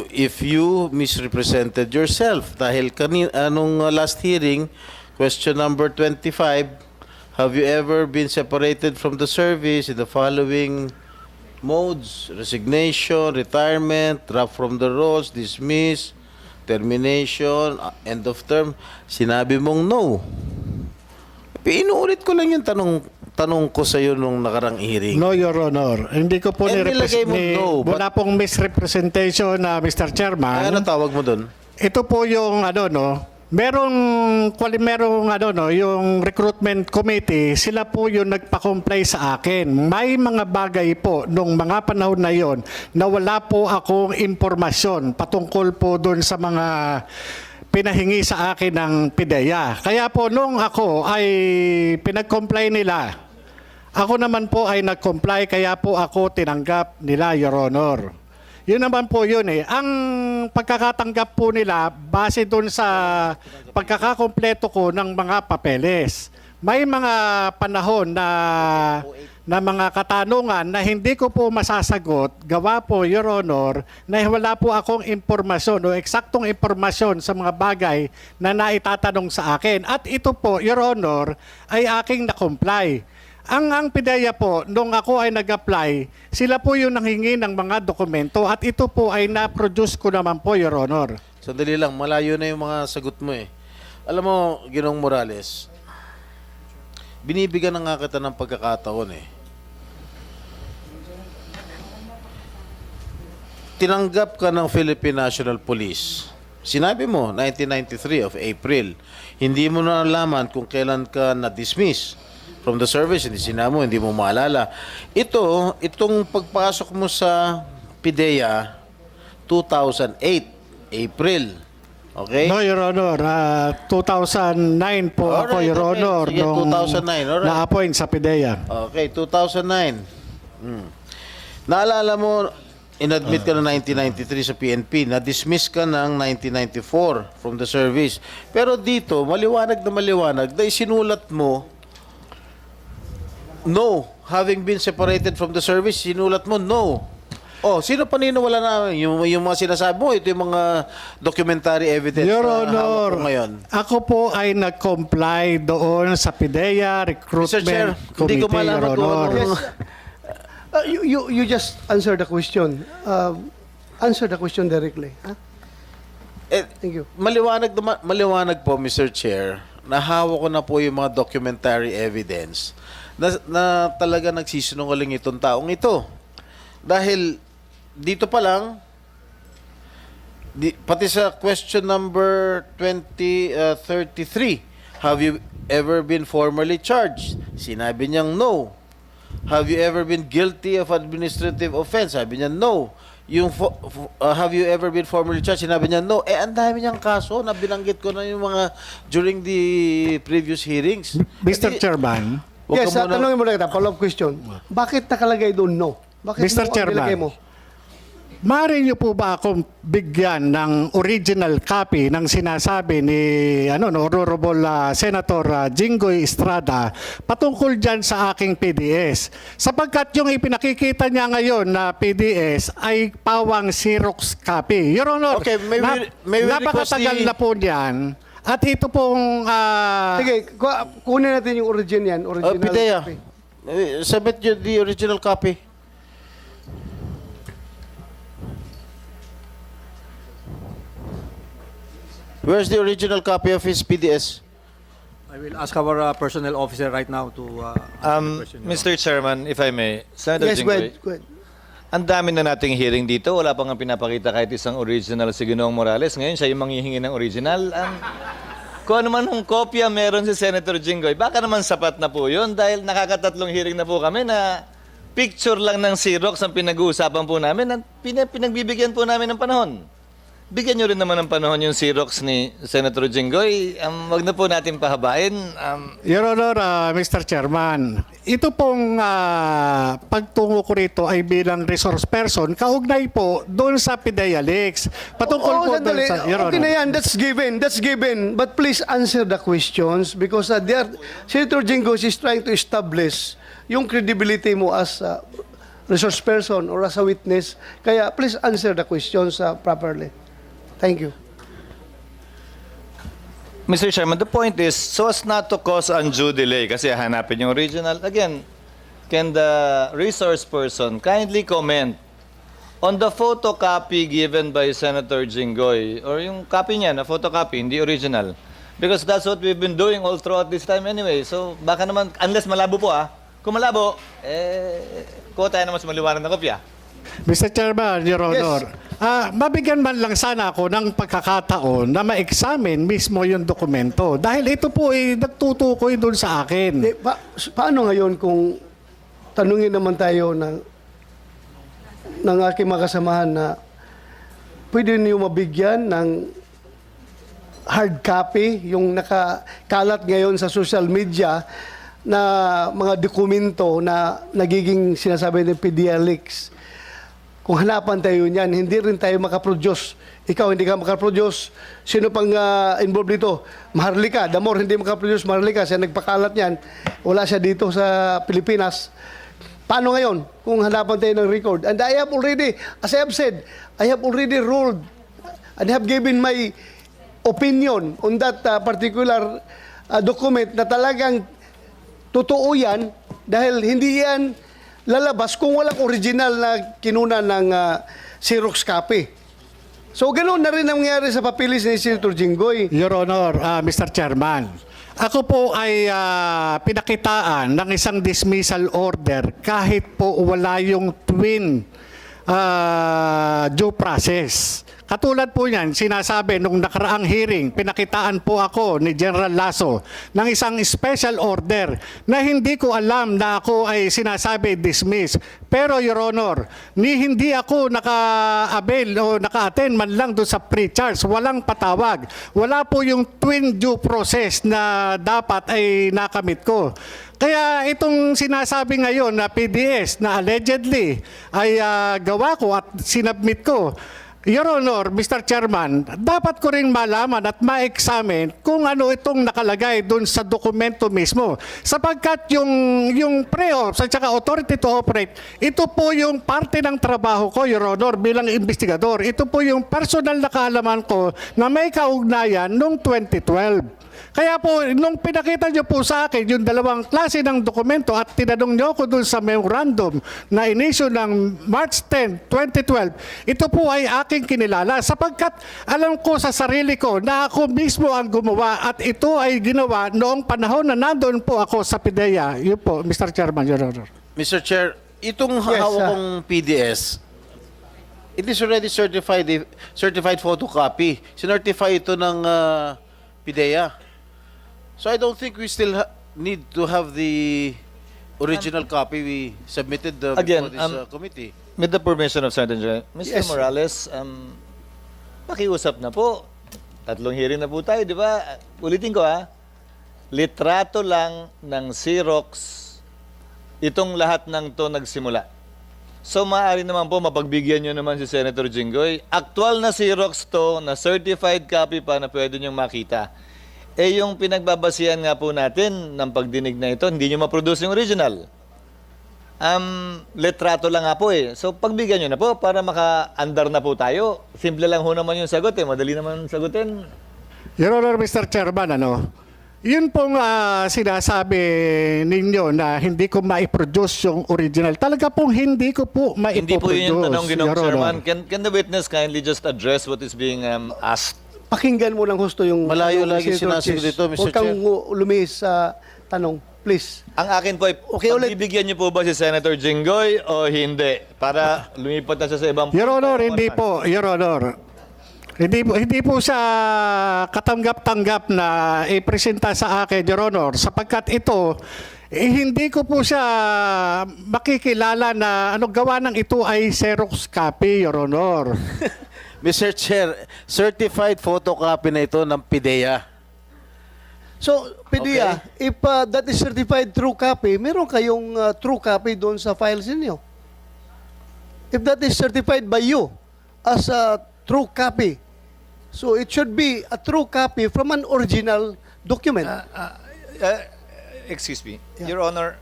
if you misrepresented yourself. Dahil anong last hearing, question number 25, have you ever been separated from the service in the following modes: resignation, retirement, drop from the rolls, dismiss, termination, end of term? Sinabi mong no. Inuulit ko lang yung tanong ko sa iyo nung nakarang hearing. No, Your Honor. Hindi ko po nilagay mo no, wala pong misrepresentation na Mr. Chairman. Ano tawag mo doon? Ito po yung merong yung recruitment committee, sila po yung nagpa-comply sa akin. May mga bagay po nung mga panahon na yon na wala po akong impormasyon patungkol po doon sa mga pinahingi sa akin ng PIDEA. Kaya po nung ako ay pinag-comply nila, ako naman po ay nag-comply, kaya po ako tinanggap nila, Your Honor. Yun naman po yun eh. Ang pagkakatanggap po nila, base doon sa pagkakakompleto ko ng mga papeles. May mga panahon na mga katanungan na hindi ko po masasagot, gawa po, Your Honor, na wala po akong impormasyon o eksaktong impormasyon sa mga bagay na naitatanong sa akin. At ito po, Your Honor, ay aking na-comply. Ang PIDEA po, nung ako ay nag-apply, sila po yung nanghingi ng mga dokumento at ito po ay na-produce ko naman po, Your Honor. Sandali lang, malayo na yung mga sagot mo eh. Alam mo, Ginoong Morales, binibigyan na nga kita ng pagkakataon eh. Tinanggap ka ng Philippine National Police. Sinabi mo, 1993 of April. Hindi mo na nalaman kung kailan ka na-dismiss from the service. Hindi sinabi mo, hindi mo maalala. Itong pagpasok mo sa PIDEA, 2008, April. Okay? No, Your Honor. 2009 po ako, Alright, Your okay. Honor, Sige, nung 2009, alright. na-appoint sa PIDEA. Okay, 2009. Naalala mo, inadmit ka ng 1993 sa PNP, na-dismiss ka ng 1994 from the service. Pero dito, maliwanag na isinulat mo, no. Having been separated from the service, sinulat mo, no. Oh, sino paniniwala na yung mga sinasabi mo, ito yung mga documentary evidence Your na hawak Honor, ko ngayon. ako po ay nag-comply doon sa PIDEA Mr. Chair, Recruitment hindi Committee, ko malaman Your kung Honor. ano. You just answer the question. Answer the question directly. Huh? Thank you. Maliwanag po, Mr. Chair, nahawa ko na po yung mga documentary evidence na talaga nagsisinungaling itong taong ito. Dahil dito pa lang, pati sa question number 2033, have you ever been formally charged? Sinabi niyang no. Have you ever been guilty of administrative offense? Sabi niya no. Yung have you ever been formally charged? Sinabi niya no. Ang dami niyang kaso na binanggit ko na yung mga during the previous hearings. Mr. Chairman, Wag Yes, ka muna- tanongin mo na kita. Follow-up question. Bakit nakalagay doon no? Bakit Mr. no ang Chairman. nilagay mo? maaari niyo po ba akong bigyan ng original copy ng sinasabi ni Honorable Senator Jinggoy Estrada patungkol dyan sa aking PDS? Sapagkat yung ipinakikita niya ngayon na PDS ay pawang Xerox copy. Your Honor, Okay, may we request napakatagal the- na po niyan. At ito pong... Sige, kunin natin yung origin yan. Original Pidea, copy. submit you the original copy. Where's the original copy of his PDS? I will ask our personnel officer right now to question. Mr. Chairman, if I may, Senator Yes, go Jinggoy, ahead. Go ahead. ang dami na nating hearing dito. Wala pa nga pinapakita kahit isang original si Ginoong Morales. Ngayon, siya yung manghihingi ng original. Kung ano man ng kopya meron si Senator Jinggoy, baka naman sapat na po yun dahil nakakatatlong hearing na po kami na picture lang ng Xerox ang pinag-uusapan po namin at pinagbibigyan po namin ng panahon. Bigyan nyo rin naman ng panahon yung Xerox ni Senator Jinggoy. Wag na po natin pahabain. Your Honor, Mr. Chairman, ito pong pagtungo ko rito ay bilang resource person, kaugnay po doon sa PIDEA Leaks. Patungkol po doon sandali. sa... Your Okay Honor. na yan. That's given. That's given. But please answer the questions because Senator Jinggoy is trying to establish yung credibility mo as a resource person or as a witness. Kaya please answer the questions properly. Thank you. Mr. Chairman, the point is, so as not to cause undue delay, kasi hanapin yung original, again, can the resource person kindly comment on the photocopy given by Senator Jinggoy, or yung copy niya, na photocopy, hindi original? Because that's what we've been doing all throughout this time anyway. So, baka naman, unless malabo po kung malabo, kuha tayo naman sa maliwanag na kopya. Mr. Chairman, Your Honor, mabigyan man lang sana ako ng pagkakataon na ma-examine mismo yung dokumento. Dahil ito po ay nagtutukoy doon sa akin. Paano ngayon kung tanungin naman tayo ng aking mga kasamahan na pwede niyo mabigyan ng hard copy, yung nakakalat ngayon sa social media na mga dokumento na nagiging sinasabi ng PIDEA Leaks. Kung hanapan tayo niyan, hindi rin tayo makaproduce. Ikaw hindi ka makaproduce. Sino pang involved dito? Maharlika. Damor hindi makaproduce. Maharlika. Siya nagpakalat niyan. Wala siya dito sa Pilipinas. Paano ngayon kung hanapan tayo ng record? And I have already, as I have said, I have already ruled and have given my opinion on that particular document na talagang totoo yan dahil hindi yan lalabas kung walang original na kinuna ng Xerox copy. So, ganoon na rin ang nangyari sa papilis ni Senator Jinggoy. Your Honor, Mr. Chairman, ako po ay pinakitaan ng isang dismissal order kahit po wala yung twin due process. Katulad po niyan, sinasabi nung nakaraang hearing, pinakitaan po ako ni General Lasso ng isang special order na hindi ko alam na ako ay sinasabi dismiss. Pero Your Honor, hindi ako naka-avail o naka-attend man lang doon sa pre-charge. Walang patawag. Wala po yung twin due process na dapat ay nakamit ko. Kaya itong sinasabi ngayon na PDS na allegedly ay gawa ko at sinubmit ko, Your Honor, Mr. Chairman, dapat ko rin malaman at ma-examine kung ano itong nakalagay dun sa dokumento mismo. Sapagkat yung pre-ops at saka authority to operate, ito po yung parte ng trabaho ko, Your Honor, bilang investigador. Ito po yung personal na kaalaman ko na may kaugnayan noong 2012. Kaya po, nung pinakita niyo po sa akin yung dalawang klase ng dokumento at tinanong niyo ako dun sa memorandum na inisyu ng March 10, 2012, ito po ay aking kinilala sapagkat alam ko sa sarili ko na ako mismo ang gumawa at ito ay ginawa noong panahon na nandoon po ako sa PIDEA. Yun po, Mr. Chairman, Your Honor. Mr. Chair, itong hawak kong PDS, it is already certified photocopy. Sinertify ito ng PIDEA. So I don't think we still need to have the original copy we submitted Again, before this committee. With the permission of Senator Jinggoy, Mr. Yes. Morales, pakiusap na po. 3 hearing na po tayo, di ba? Ulitin ko litrato lang ng Xerox itong lahat ng to nagsimula. So maaari naman po mapagbigyan nyo naman si Senator Jinggoy. Actual na Xerox to, na certified copy pa na pwede nyo makita. Yung pinagbabasihan nga po natin ng pagdinig na ito, hindi nyo ma-produce yung original. Litrato lang nga po So pagbigyan nyo na po para maka-andar na po tayo. Simple lang ho naman yung sagot madali naman sagutin. Your Honor, Mr. Chairman, yun pong sinasabi ninyo na hindi ko ma-produce yung original. Talaga pong hindi ko po ma-produce. Hindi po yun yung tanong, Ginoong Your Honor. Chairman. Can the witness kindly just address what is being asked? Pakinggan mo lang husto yung... Malayo yung lagi Senator sinasagot Chis. dito, Mr. Huwag kang Chair. lumihis sa tanong, please. Ang akin po ay, Okay, ulit. pagbibigyan niyo po ba si Senator Jinggoy o hindi? Para lumipat na siya sa ibang... Your Honor, hindi po. Your Honor. Hindi po siya katanggap-tanggap na ipresenta sa akin, Your Honor, sapagkat ito, hindi ko po siya makikilala na gawa ng ito ay Xerox copy, Your Honor. Mr. Chair, certified photocopy na ito ng PIDEA. So, PIDEA, if that is certified true copy, meron kayong true copy doon sa files ninyo. If that is certified by you as a true copy, so it should be a true copy from an original document. Excuse me. Your Honor,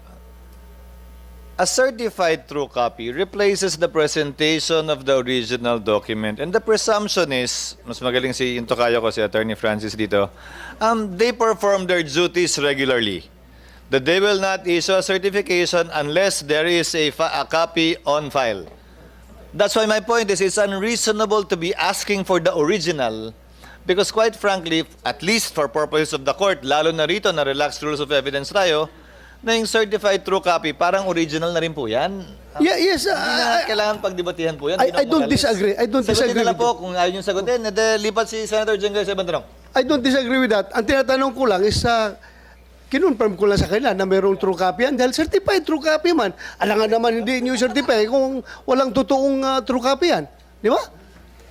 a certified true copy replaces the presentation of the original document. And the presumption is, mas magaling yung tokayo ko, si Attorney Francis dito, they perform their duties regularly. That they will not issue a certification unless there is a copy on file. That's why my point is, it's unreasonable to be asking for the original because quite frankly, at least for purposes of the court, lalo na rito na relaxed rules of evidence tayo, na yung certified true copy, parang original na rin po yan. Yes, Hindi na kailangan pagdebatihan po yan. I don't disagree. I don't disagree Sagutin na lang with po kung ayaw nyo sagutin. Lipat si Senator Jinggoy sa ibang tanong. I don't disagree with that. Ang tinatanong ko lang is, kinonfirm ko lang sa kanila na mayroong true copy yan dahil certified true copy man. Alangan naman hindi nyo certify kung walang totoong true copy yan. Di ba?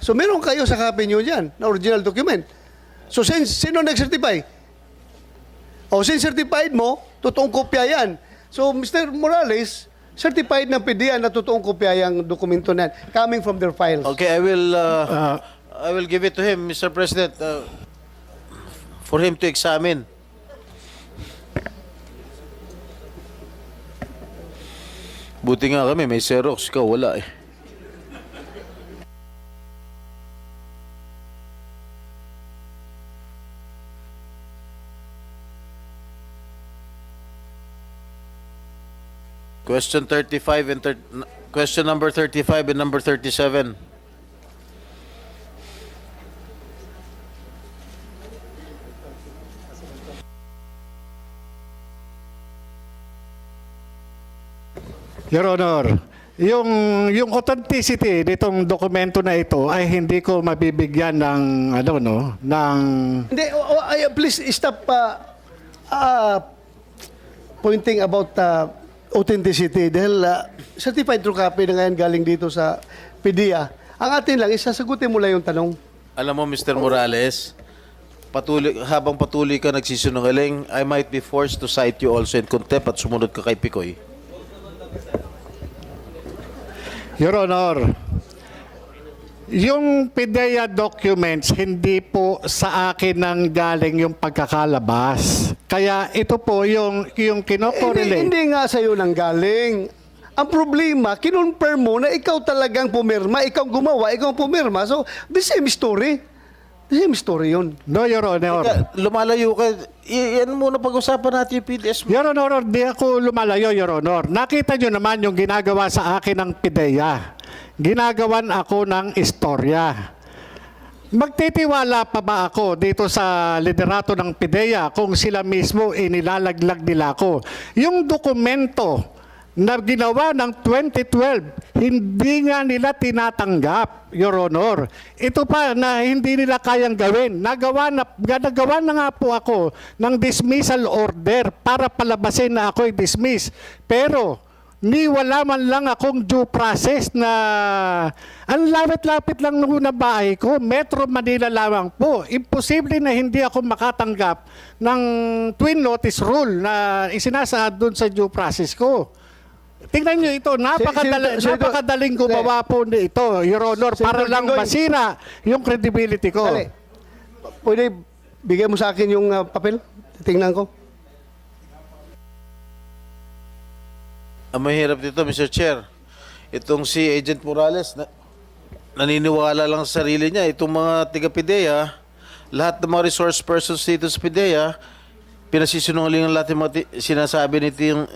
So meron kayo sa copy nyo dyan na original document. So sino nag-certify? O since certified mo, totoong kopya yan. So Mr. Morales, certified ng PIDEA na totoong kopya yung dokumento na yan, coming from their files. Okay, I will give it to him, Mr. President, for him to examine. Buti nga kami, may Xerox ka, wala eh. Question 35 and question number 35 and number 37. Your Honor, yung authenticity nitong dokumento na ito ay hindi ko mabibigyan ng ng Hindi, please stop pointing about authenticity dahil certified true copy na ngayon galing dito sa PIDEA. Ang atin lang, isasagutin mo lang yung tanong. Alam mo, Mr. Morales, habang patuloy ka nagsisinungaling, I might be forced to cite you also in contempt at sumunod ka kay Picoy. Your Honor, Yung PIDEA documents, hindi po sa akin nang galing yung pagkakalabas. Kaya ito po yung kinokorelate. Hindi nga sa'yo nang galing. Ang problema, kinonfirm mo na ikaw talagang pumirma, ikaw gumawa, ikaw pumirma. So, the same story. The same story yun. No, Your Honor. Lumalayo ka. Yan muna pag-usapan natin yung PDS mo. Your Honor, di ako lumalayo, Your Honor. Nakita nyo naman yung ginagawa sa akin ng PIDEA. Ginagawan ako ng istorya. Magtitiwala pa ba ako dito sa liderato ng PIDEA kung sila mismo inilalaglag nila ako? Yung dokumento na ginawa ng 2012, hindi nga nila tinatanggap, Your Honor. Ito pa na hindi nila kayang gawin. Nagawa na nga po ako ng dismissal order para palabasin na ako'y dismiss. Pero ni wala man lang akong due process na ang lapit-lapit lang nung na bahay ko, Metro Manila lamang po. Imposible na hindi ako makatanggap ng twin notice rule na isinasaad doon sa due process ko. Tingnan nyo ito, napakadaling gumawa po nito, Your Honor, para lang masira yung credibility ko. Dali. Pwede bigay mo sa akin yung papel? Tingnan ko. Ang mahirap dito, Mr. Chair, itong si Agent Morales, naniniwala lang sa sarili niya. Itong mga taga-PIDEA, lahat ng mga resource persons dito sa PIDEA, pinasisinungaling lahat ng mga sinasabi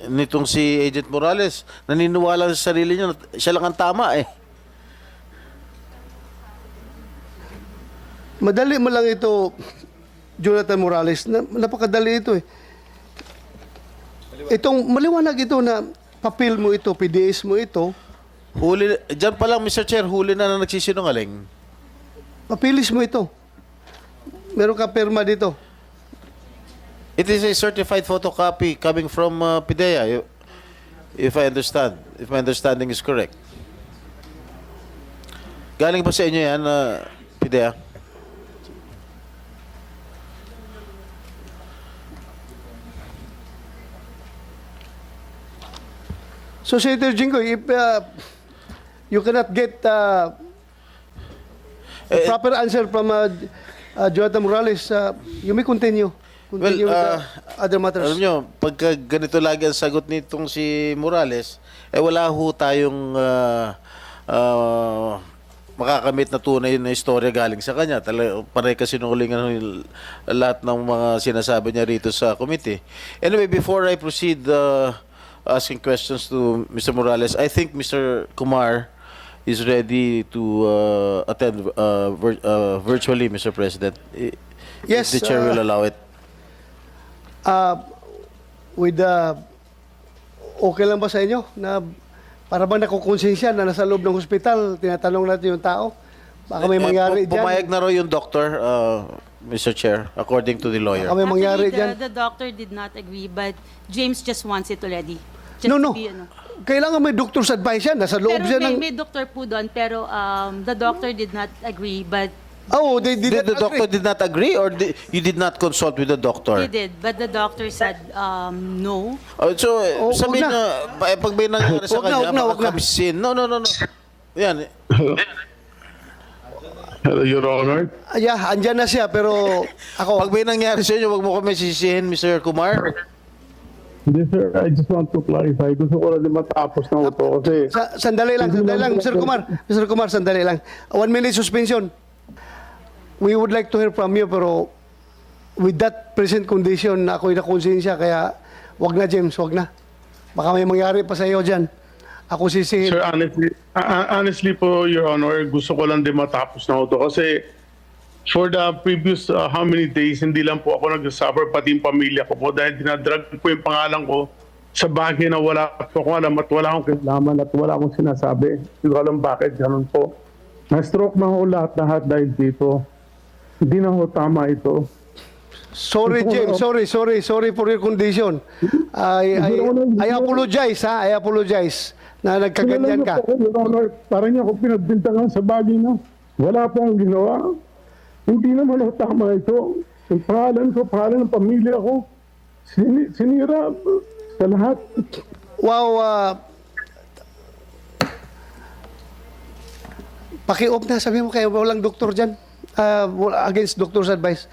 nitong si Agent Morales. Naniniwala sa sarili niya, siya lang ang tama eh. Madali mo lang ito, Jonathan Morales. Napakadali ito eh. Itong maliwanag ito na papel mo ito, PDS mo ito, Huli, dyan pa lang, Mr. Chair, huli na nagsisinungaling. papilis mo ito. Meron ka perma dito. It is a certified photocopy coming from PIDEA, if I understand. If my understanding is correct. Galing ba sa inyo yan, PIDEA? So, Senator Jinggoy, if you cannot get a proper answer from Jonathan Morales, you may continue. Continue with the other matters. Alam nyo, pagka ganito lagi ang sagot nitong si Morales, wala ho tayong makakamit na tunay na istorya galing sa kanya. Panay kasi nungalingan lahat ng mga sinasabi niya rito sa committee. Anyway, before I proceed asking questions to Mr. Morales, I think Mr. Kumar is ready to attend virtually, Mr. President. Yes, If the chair will allow it. With okay lang ba sa inyo na para bang nakukonsensya na nasa loob ng hospital, tinatanong natin yung tao? Baka may mangyari dyan. Pumayag na raw yung doctor, Mr. Chair, according to the lawyer. Baka may mangyari Actually, dyan. the doctor did not agree, but James just wants it already. Just No, to no. be, Kailangan may doctor's advice yan. Nasa loob Pero siya ng... may doctor po doon, pero the doctor did not agree, but Oh, they did Did the doctor did not agree, or you did not consult with the doctor? he did. But the doctor said no. So, Oh, sabihin wag na. na, pag may nangyari sa Wag na, kanya, wag na, wag na. makakabisin. No. Yan. Hello, Your Honor. Yeah, andyan na siya, pero ako... Pag may nangyari sa inyo, wag mo kami sisihin, Mr. Kumar. Hindi, sir. I just want to clarify. Gusto ko lang din matapos na ito kasi... Sandali lang, Mr. Kumar. Mr. Kumar, sandali lang. 1 minute suspension. We would like to hear from you, pero with that present condition, na ako'y nakonsensya, kaya wag na, James, wag na. Baka may mangyari pa sa iyo dyan. Ako sisihin. Sir, honestly po, Your Honor, gusto ko lang din matapos na ito kasi for the previous how many days, hindi lang po ako nag-suffer, pati yung pamilya ko po dahil dinadrag po yung pangalan ko sa bagay na wala po akong alam at wala akong kinalaman at wala akong sinasabi. Hindi ko alam bakit ganun po. Na-stroke na ho lahat dahil dito. Hindi na ho tama ito. Sorry, James. Sorry for your condition. I apologize, ha? I apologize na nagkaganyan ka. Your Honor, parang niya ako pinagbintangan sa bagay na wala po akong ginawa. Hindi naman ho tama ito. Yung pangalan ko, pangalan ng pamilya ko, sinira sa lahat. Wow, Paki-off na, sabi mo kayo, walang doktor dyan. Against doctor's advice.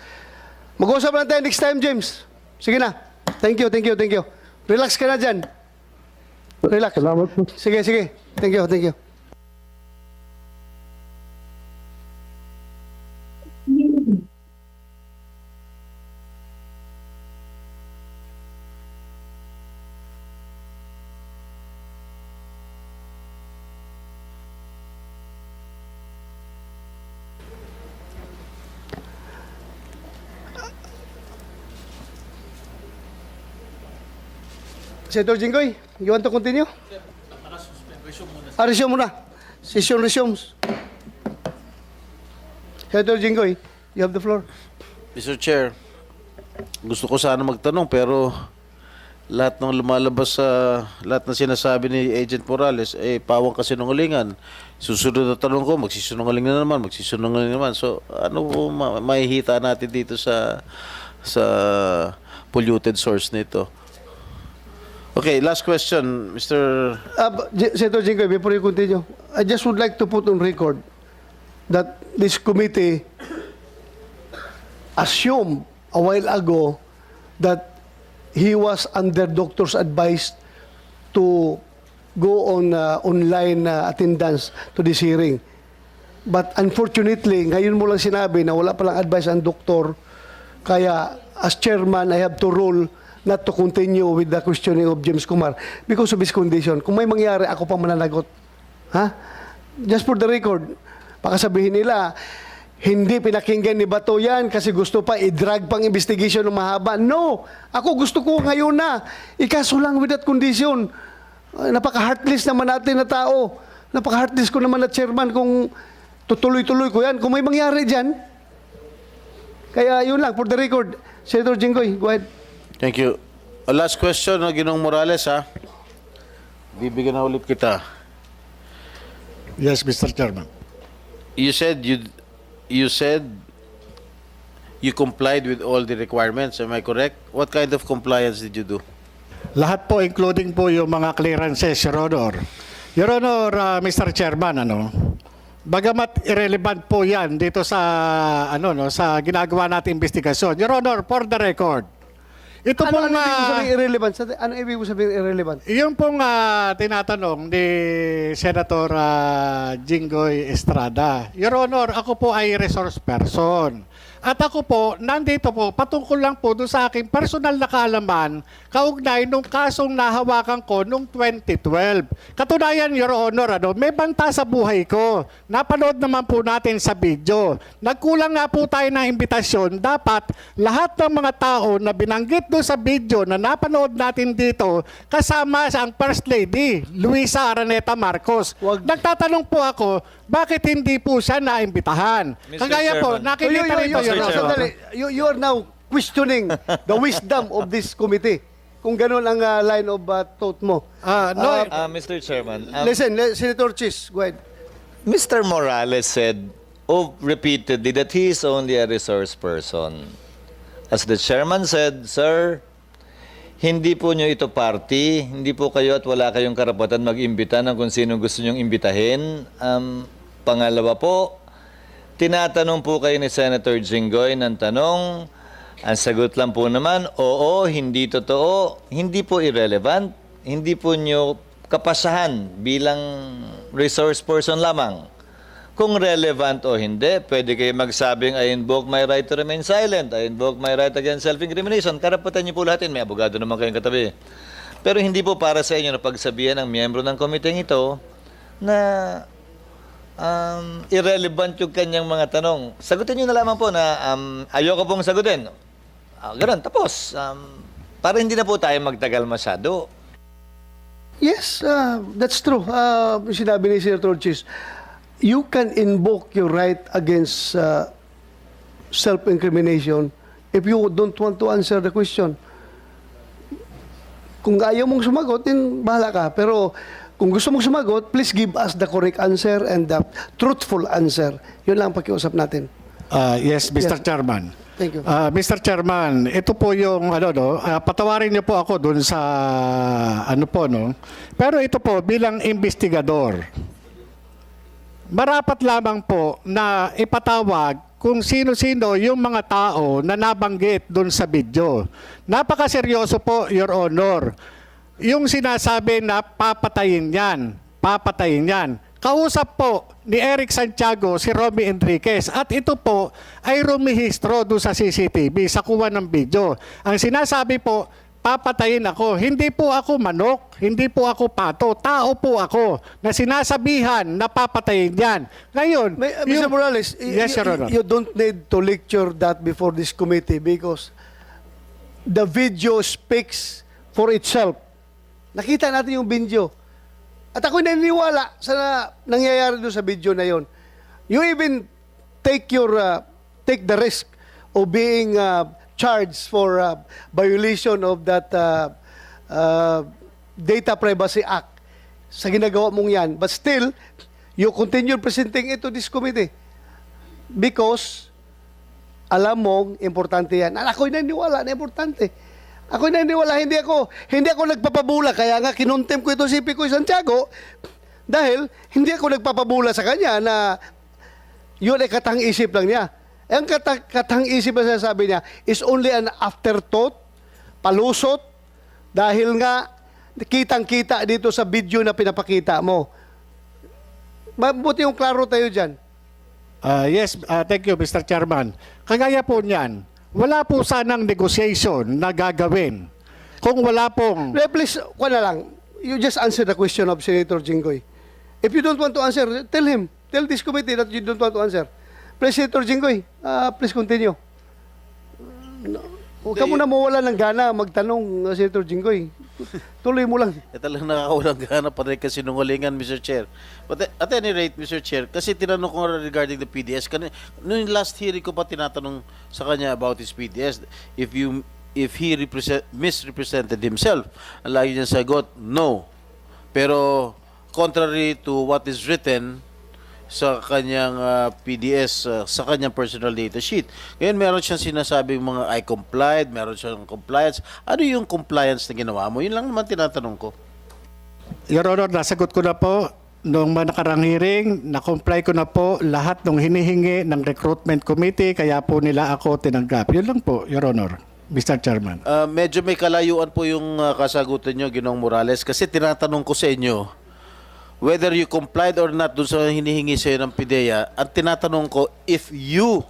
Mag-uusap lang tayo next time, James. Sige na. Thank you, thank you, thank you. Relax ka na dyan. Relax. Salamat po. Sige, sige. Thank you, thank you. Senator Jinggoy, you want to continue? Resume muna. Session resumes. Senator Jinggoy, you have the floor. Mr. Chair, gusto ko sana magtanong pero lahat ng lumalabas sa lahat ng sinasabi ni Agent Morales pawang kasinungalingan. Susunod na tanong ko, magsisinungaling na naman. So, ano po mahihita natin dito sa polluted source nito? Okay, last question, Mr. Senator Jinggoy, before you continue, I just would like to put on record that this committee assumed a while ago that he was under doctor's advice to go on online attendance to this hearing. But unfortunately, ngayon mo lang sinabi na wala palang advice ang doktor, kaya as chairman, I have to rule not to continue with the questioning of James Kumar because of his condition. Kung may mangyari, ako pa mananagot. Ha? Just for the record, baka sabihin nila, hindi pinakinggan ni Bato yan kasi gusto pa i-drag pang investigation ng mahaba. No! Ako gusto ko ngayon na. Ikaso lang with that condition. Napaka-heartless naman natin na tao. Napaka-heartless ko naman na chairman kung tutuloy-tuloy ko yan. Kung may mangyari dyan. Kaya yun lang, for the record. Senator Jinggoy, go ahead. Thank you. Last question, Ginong Morales, ha? Bibigyan na ulit kita. Yes, Mr. Chairman. You said you complied with all the requirements. Am I correct? What kind of compliance did you do? Lahat po, including po yung mga clearances, Your Honor. Your Honor, Mr. Chairman, bagamat irrelevant po yan dito sa, sa ginagawa nating investigasyon. Your Honor, for the record, ito Ano pong, ibig mo sabihin irrelevant? Ano ibig mo sabihin irrelevant? yung pong tinatanong ni Senator Jinggoy Estrada, Your Honor, ako po ay resource person. At ako po, nandito po, patungkol lang po doon sa aking personal na kaalaman, kaugnay nung kasong nahawakan ko noong 2012. Katunayan, Your Honor, may banta sa buhay ko. Napanood naman po natin sa video. Nagkulang nga po tayo ng imbitasyon. Dapat lahat ng mga tao na binanggit doon sa video na napanood natin dito, kasama ang First Lady, Luisa Araneta Marcos. Nagtatanong po ako, bakit hindi po siya naimbitahan? Mr. Kagaya po, Chairman. nakikita rito, Your Honor. Sandali. You are now questioning the wisdom of this committee. Kung ganun ang line of thought mo. Mr. Chairman, Listen, Senator Chis, go ahead. Mr. Morales said repeatedly that he is only a resource person. As the chairman said, sir, hindi po nyo ito party, hindi po kayo at wala kayong karapatan mag-imbita ng kung sino gusto nyong imbitahin. Pangalawa po, tinatanong po kayo ni Senator Jinggoy ng tanong, ang sagot lang po naman, oo, hindi totoo, hindi po irrelevant, hindi po nyo kapasahan bilang resource person lamang. Kung relevant o hindi, pwede kayo magsabing, I invoke my right to remain silent, I invoke my right against self-incrimination. Karapatan niyo po lahat yun, may abogado naman kayong katabi. Pero hindi po para sa inyo na pagsabihan ng miyembro ng komiteng ito na irrelevant yung kanyang mga tanong. Sagutin niyo na lamang po na ayoko pong sagutin. Ganun, tapos. Para hindi na po tayo magtagal masyado. Yes, that's true. Sinabi ni Senator Chis, you can invoke your right against self-incrimination if you don't want to answer the question. Kung ayaw mong sumagot, then bahala ka. Pero kung gusto mong sumagot, please give us the correct answer and the truthful answer. Yun lang ang pakiusap natin. Yes, Mr. Yes. Chairman. Thank you. Mr. Chairman, ito po yung patawarin niyo po ako dun sa Pero ito po bilang investigador. marapat lamang po na ipatawag kung sino-sino yung mga tao na nabanggit doon sa video. Napakaseryoso po, Your Honor. Yung sinasabi na papatayin yan. Kausap po ni Eric Santiago si Romy Enriquez at ito po ay rumihistro doon sa CCTV sa kuha ng video. Ang sinasabi po, papatayin ako. Hindi po ako manok, hindi po ako pato, tao po ako na sinasabihan na papatayin yan. Ngayon, Mr. Morales, Yes, Your Honor. you don't need to lecture that before this committee because the video speaks for itself. Nakita natin yung video. At ako'y naniniwala sa nangyayari doon sa video na yon. You even take the risk of being charged for violation of that Data Privacy Act sa ginagawa mong yan. But still, you continue presenting it to this committee because alam mong importante yan. At ako'y naniniwala na importante. Ako'y naniniwala, hindi ako nagpapabula. Kaya nga, kinuntem ko ito si Picoy Santiago dahil hindi ako nagpapabula sa kanya na yun ay katang-isip lang niya. Ang katang-isip na sinasabi niya is only an afterthought, palusot, dahil nga kitang-kita dito sa video na pinapakita mo. Mabuti yung klaro tayo dyan. Yes, thank you, Mr. Chairman. Kagaya po niyan, wala po sanang negotiation na gagawin kung wala pong... Please, na lang. You just answer the question of Senator Jinggoy. If you don't want to answer, tell him. Tell this committee that you don't want to answer. Please, Senator Jinggoy, please continue. Huwag ka muna mawala ng gana magtanong, Senator Jinggoy. Tuloy mo lang. Talagang nakakawalang gana pa rin kasi sinungalingan, Mr. Chair. But at any rate, Mr. Chair, kasi tinanong ko nga regarding the PDS, noong last hearing ko pa tinatanong sa kanya about his PDS, if he misrepresented himself. Ang lagi niya sagot, no. Pero contrary to what is written sa kanyang PDS, sa kanyang personal data sheet. Ngayon, meron siyang sinasabing mga I complied, meron siyang compliance. Ano yung compliance na ginawa mo? Yun lang naman tinatanong ko. Your Honor, nasagot ko na po noong nakarang hearing, na-comply ko na po lahat ng hinihingi ng recruitment committee, kaya po nila ako tinanggap. Yun lang po, Your Honor, Mr. Chairman. Medyo may kalayuan po yung kasagutan nyo, Ginoong Morales, kasi tinatanong ko sa inyo, whether you complied or not dun sa hinihingi sa'yo ng PIDEA, ang tinatanong ko, if you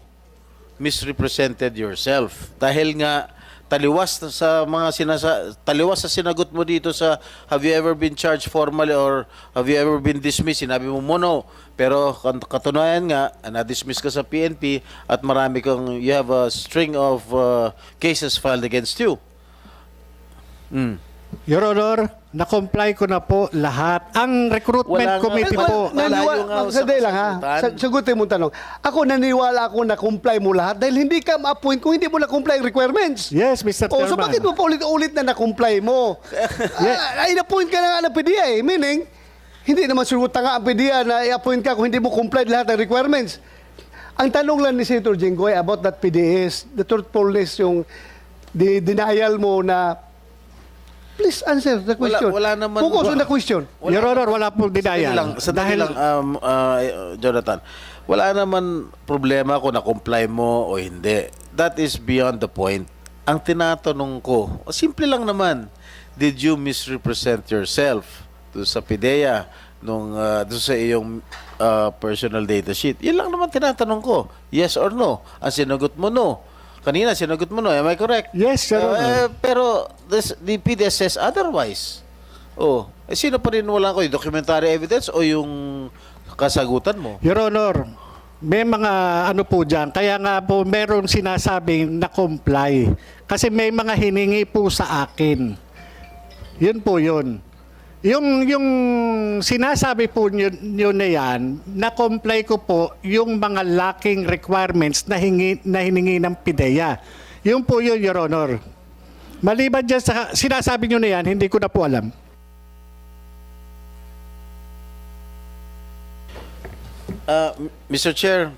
misrepresented yourself. Dahil nga, taliwas sa sinagot mo dito sa have you ever been charged formally or have you ever been dismissed? Sinabi mo no. Pero katunayan nga, na-dismiss ka sa PNP at you have a string of cases filed against you. Your Honor, na-comply ko na po lahat. Ang recruitment committee po... Sandali lang ha. Sagutin mo tanong. Ako naniniwala ako na comply mo lahat dahil hindi ka ma-appoint kung hindi mo na-comply ang requirements. Yes, Mr. Chairman. So bakit mo pa ulit-ulit na na-comply mo? Ay, na-appoint ka na nga ng PDEA eh. Meaning, hindi naman suruta nga ang PDEA na i-appoint ka kung hindi mo comply lahat ng requirements. Ang tanong lang ni Senator Jinggoy about that PDEA is the truthfulness, yung denial mo na please answer the question. Wala naman. Focus on the question. Your Honor, wala pong denial. Sandali lang, Jonathan. Wala naman problema kung na-comply mo o hindi. That is beyond the point. Ang tinatanong ko, simple lang naman, did you misrepresent yourself to sa PIDEA nung doon sa iyong personal data sheet? Yan lang naman tinatanong ko. Yes or no? Ang sinagot mo, no. Kanina, sinagot mo no. Am I correct? Yes, Your Honor. Pero the PDS says otherwise. Sino pa rin wala ko? Yung documentary evidence o yung kasagutan mo? Your Honor, may mga ano po dyan. Kaya nga po meron sinasabing na-comply. Kasi may mga hiningi po sa akin. Yun po yun. Yung sinasabi po nyo na yan, na-comply ko po yung mga lacking requirements na hiningi ng PIDEA. Yun po yun, Your Honor. Maliban dyan sa sinasabi nyo na yan, hindi ko na po alam. Mr. Chair,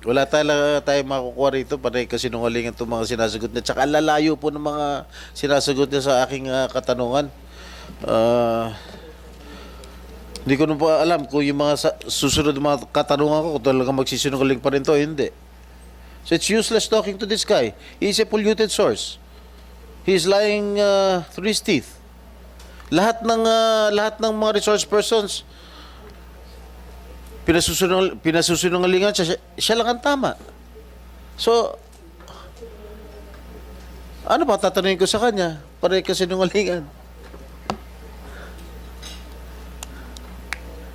wala tayo makukuha rito panay kasi nungalingan itong mga sinasagot niya. Tsaka lalayo po ng mga sinasagot niya sa aking katanungan. Hindi ko na pa alam kung yung mga susunod na mga katanungan ko kung talagang magsisinungaling pa rin to, hindi. So it's useless talking to this guy. He's a polluted source. He's lying through his teeth. Lahat ng mga resource persons pinasusunungalingan siya lang ang tama. So ano pa tatanungin ko sa kanya? Pare kasi sinungalingan.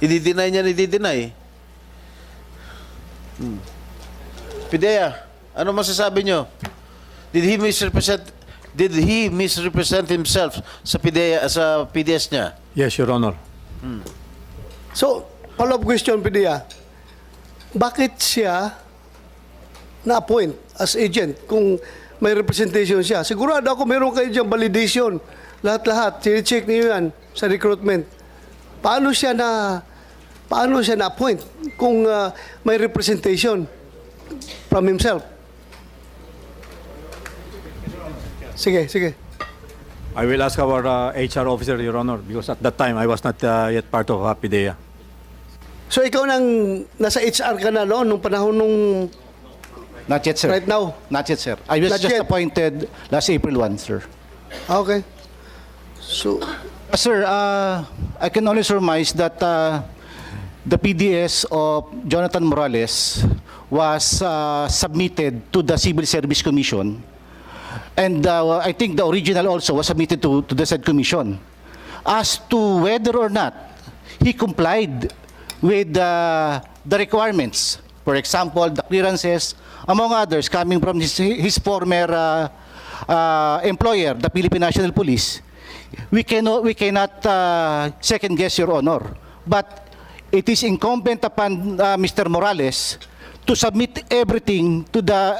I-deny niya, i-deny. Pidea, ano masasabi nyo? Did he misrepresent himself sa Pidea, sa PDS niya? Yes, Your Honor. So, follow-up question, Padilla. Bakit siya na-appoint as agent kung may representation siya? Sigurado ako meron kayo diyang validation. Lahat-lahat. Sine-check niyo yan sa recruitment. Paano siya na-appoint kung may representation from himself? Sige. I will ask our HR officer, Your Honor, because at that time I was not yet part of PIDEA. So ikaw nang nasa HR ka na, no? Nung panahon nung Not yet, sir. right now? Not yet, sir. I was Not just yet. appointed last April 1, sir. Okay. So, Sir, I can only surmise that the PDS of Jonathan Morales was submitted to the Civil Service Commission, and I think the original also was submitted to the said commission. As to whether or not he complied with the requirements, for example, the clearances, among others, coming from his former employer, the Philippine National Police, we cannot second guess, Your Honor. But it is incumbent upon Mr. Morales to submit everything to the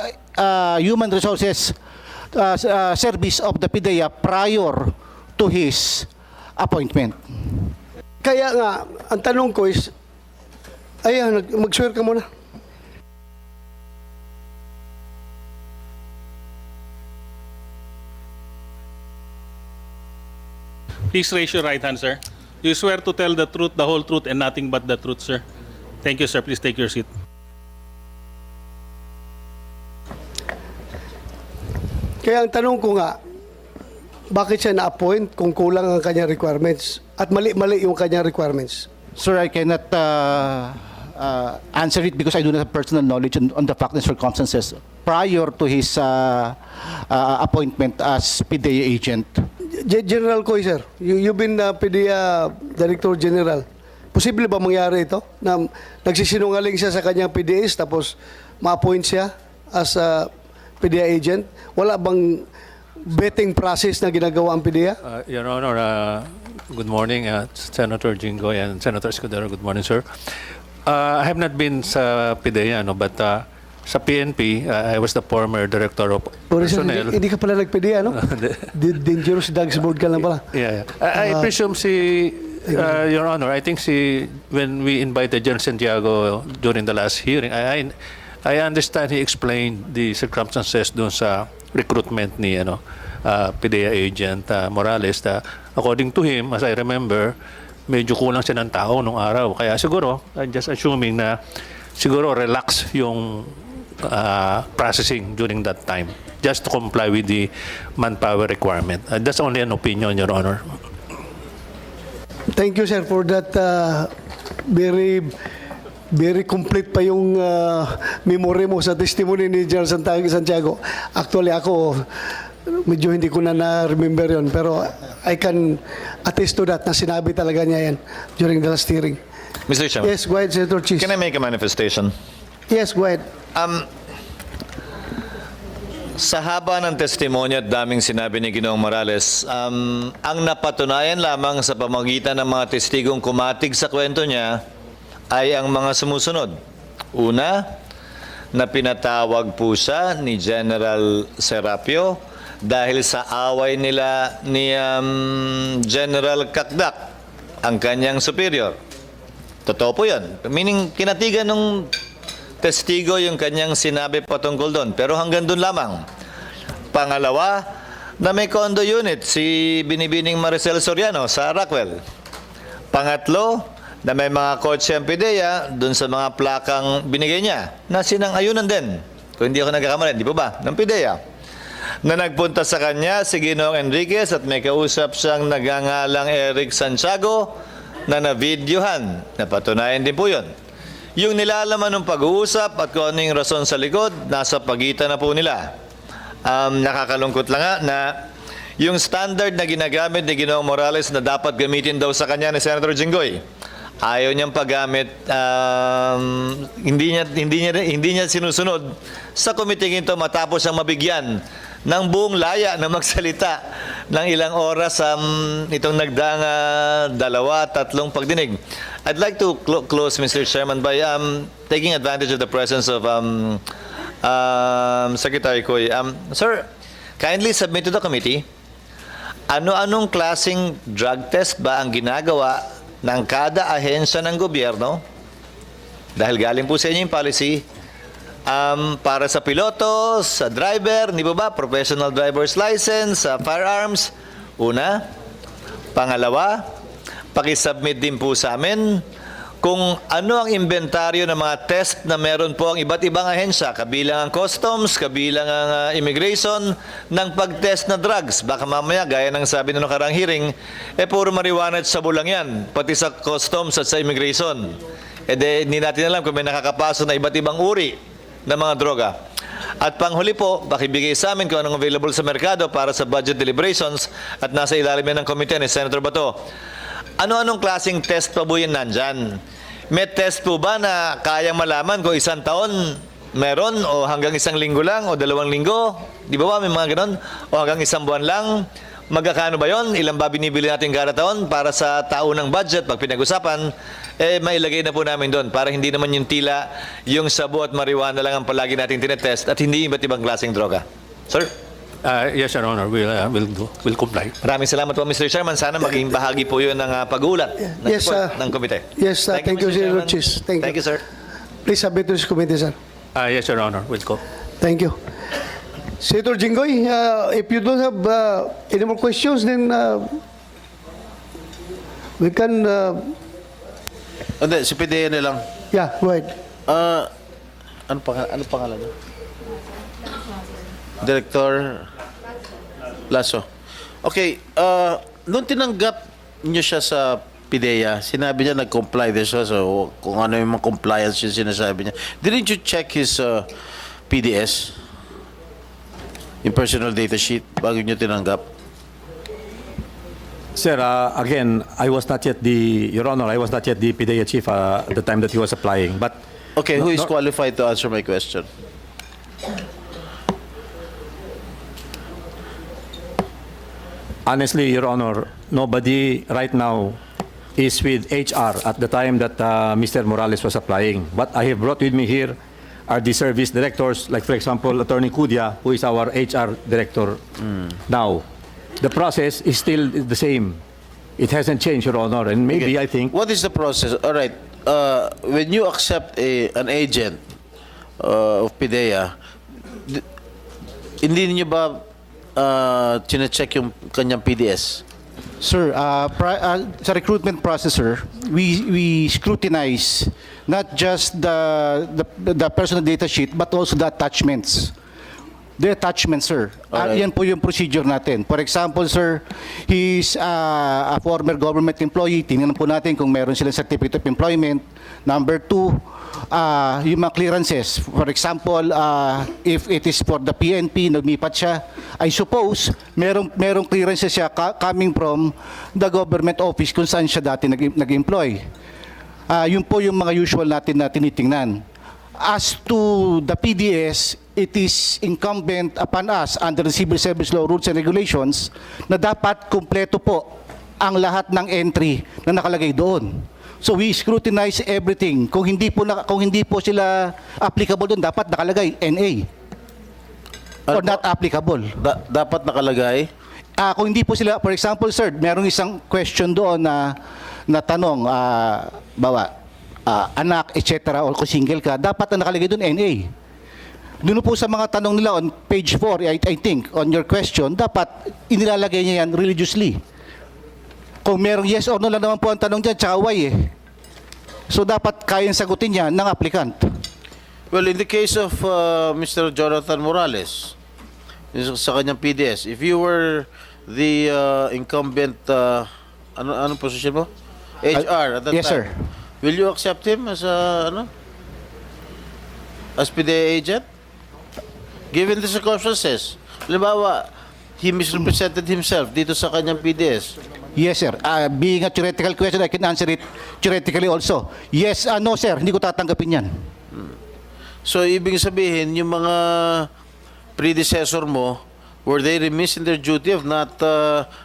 Human Resources Service of the PIDEA prior to his appointment. kaya nga, ang tanong ko is, ayan, mag-swear ka muna. Please raise your right hand, sir. Do you swear to tell the truth, the whole truth, and nothing but the truth, sir? Thank you, sir. Please take your seat. Kaya ang tanong ko nga, bakit siya na-appoint kung kulang ang kanyang requirements at mali-mali yung kanyang requirements? Sir, I cannot answer it because I do not have personal knowledge on the facts and circumstances prior to his appointment as PIDEA agent. General Coy, sir, you've been PDEA Director General. Posible ba mangyari ito? Na nagsisinungaling siya sa kanyang PDS tapos ma-appoint siya as a PDEA agent? Wala bang vetting process na ginagawa ang PDEA? Your Honor, good morning, Senator Jinggoy and Senator Escudero. Good morning, sir. I have not been sa PIDEA, no, but sa PNP, I was the former director of Sorry, sir, personnel. hindi ka pala nag-PDEA, no? Dangerous Drugs Board ka lang pala. Yeah. I presume Your Honor, I think when we invited General Santiago during the last hearing, I understand he explained the circumstances doon sa recruitment ni PIDEA agent Morales. According to him, as I remember, medyo kulang siya ng tao nung araw. Kaya siguro, I'm just assuming na siguro relax yung processing during that time just to comply with the manpower requirement. That's only an opinion, Your Honor. Thank you, sir, for that very complete pa yung memory mo sa testimony ni General Santiago. Actually, ako, medyo hindi ko na-remember yun. Pero I can attest to that na sinabi talaga niya yan during the last hearing. Mr. Chairman, Yes, go ahead, Senator Chis. can I make a manifestation? Yes, go ahead. Sa haba ng testimonya at daming sinabi ni Ginoong Morales, ang napatunayan lamang sa pamagitan ng mga testigong kumatig sa kwento niya ay ang mga sumusunod. Una, na pinatawag po siya ni General Serapio dahil sa away nila ni General Kakdak, ang kanyang superior. Totoo po yan. Meaning, kinatigan ng testigo yung kanyang sinabi patungkol doon. Pero hanggang doon lamang. Pangalawa, na may condo unit si Binibining Maricel Soriano sa Rockwell. Pangatlo, na may mga kotse ang PIDEA dun sa mga plakang binigay niya na sinang-ayunan din. Kung hindi ako nagkakamali, di ba ba? Ng PIDEA. Na nagpunta sa kanya si Ginoong Enriquez at may kausap siyang nagangalang Eric Santiago na na-videohan. Napatunayan din po yun. Yung nilalaman ng pag-uusap at kung ano yung rason sa likod, nasa pagitan na po nila. Nakakalungkot lang nga na yung standard na ginagamit ni Ginoong Morales na dapat gamitin daw sa kanya ni Senator Jinggoy, ayaw niyang paggamit, hindi niya sinusunod sa committee ito matapos siyang mabigyan ng buong laya na magsalita ng ilang oras itong nagdaang 2-3 pagdinig. I'd like to close, Mr. Chairman, by taking advantage of the presence of Secretary Coy. Sir, kindly submit to the committee, ano-anong klaseng drug test ba ang ginagawa ng kada ahensya ng gobyerno, dahil galing po sa inyo yung policy, para sa piloto, sa driver, di ba ba, professional driver's license, sa firearms, una. Pangalawa, pakisubmit din po sa amin kung ano ang inventaryo ng mga test na meron po ang iba't ibang ahensya, kabilang ang customs, kabilang ang immigration, ng pag-test na drugs. Baka mamaya, gaya ng sabi ng nakarang hearing, puro marijuana at sabu lang yan, pati sa customs at sa immigration. Hindi natin alam kung may nakakapasok na iba't ibang uri ng mga droga. At panghuli po, pakibigay sa amin kung anong available sa merkado para sa budget deliberations at nasa ilalim yan ng komite ni Senator Bato. Ano-anong klaseng test pa po yan nandyan? May test po ba na kayang malaman kung 1 taon meron o hanggang 1 linggo lang o 2 linggo? Di ba ba may mga ganon? O hanggang 1 buwan lang? Magkakano ba yon? Ilan ba binibili natin kada taon para sa taunang budget pag pinag-usapan? Mailagay na po namin doon para hindi naman yung tila, yung sabu at marijuana lang ang palagi natin tinetest at hindi iba't ibang klaseng droga. Sir? Yes, Your Honor, we'll comply. Maraming salamat po, Mr. Chairman. Sana maging bahagi po yun ng pag-uulat ng Yes, report ng komite. Yes, thank you, Mr. Sir Chairman. Luchis. Thank Thank you. you, sir. Please submit to this committee, sir. Yes, Your Honor, we'll go. Thank you. Senator Jinggoy, if you don't have any more questions, then we can, Hindi, si PIDEA na lang. yeah, go ahead. Ano pangalan niya? Director Lasso. Okay, nung tinanggap niyo siya sa PIDEA, sinabi niya nag-comply din siya. So, kung ano yung mga compliance yung sinasabi niya. Didn't you check his PDS? Yung personal data sheet bago niyo tinanggap? Sir, again, Your Honor, I was not yet the PIDEA chief at the time that he was applying. But Okay, who is qualified to answer my question? honestly, Your Honor, nobody right now is with HR at the time that Mr. Morales was applying. What I have brought with me here are the service directors, like for example, Attorney Kudia, who is our HR director now. The process is still the same. It hasn't changed, Your Honor, and maybe I think... What is the process? All right. When you accept an agent of PIDEA, hindi niyo ba chine-check yung kanyang PDS? Sir, sa recruitment process, sir, we scrutinize not just the personal data sheet but also the attachments. The attachments, sir. Alright. Yan po yung procedure natin. For example, sir, he's a former government employee. Tingnan po natin kung meron silang certificate of employment. Number 2, yung mga clearances. For example, if it is for the PNP, nagmipat siya, I suppose, merong clearances siya coming from the government office kung saan siya dati nag-employ. Yun po yung mga usual natin na tinitingnan. As to the PDS, it is incumbent upon us under the Civil Service Law Rules and Regulations na dapat kumpleto po ang lahat ng entry na nakalagay doon. So we scrutinize everything. Kung hindi po sila applicable doon, dapat nakalagay NA. Or not applicable. Dapat nakalagay? Kung hindi po sila, for example, sir, merong isang question doon na tanong, anak, etc. or kung single ka, dapat na nakalagay doon NA. Doon po sa mga tanong nila on page 4, I think, on your question, dapat inilalagay niya yan religiously. Kung merong yes or no lang naman po ang tanong dyan, tsaka why eh. So dapat kayang sagutin yan ng applicant. Well, in the case of Mr. Jonathan Morales, sa kanyang PDS, if you were the incumbent, anong position mo? HR at that Yes, time. sir. Will you accept him as as PDA agent? Given the circumstances. Halimbawa, he misrepresented himself dito sa kanyang PDS. Yes, sir. Being a theoretical question, I can answer it theoretically also. Yes, no, sir. Hindi ko tatanggapin yan. So, ibig sabihin, yung mga predecessor mo, were they remiss in their duty of not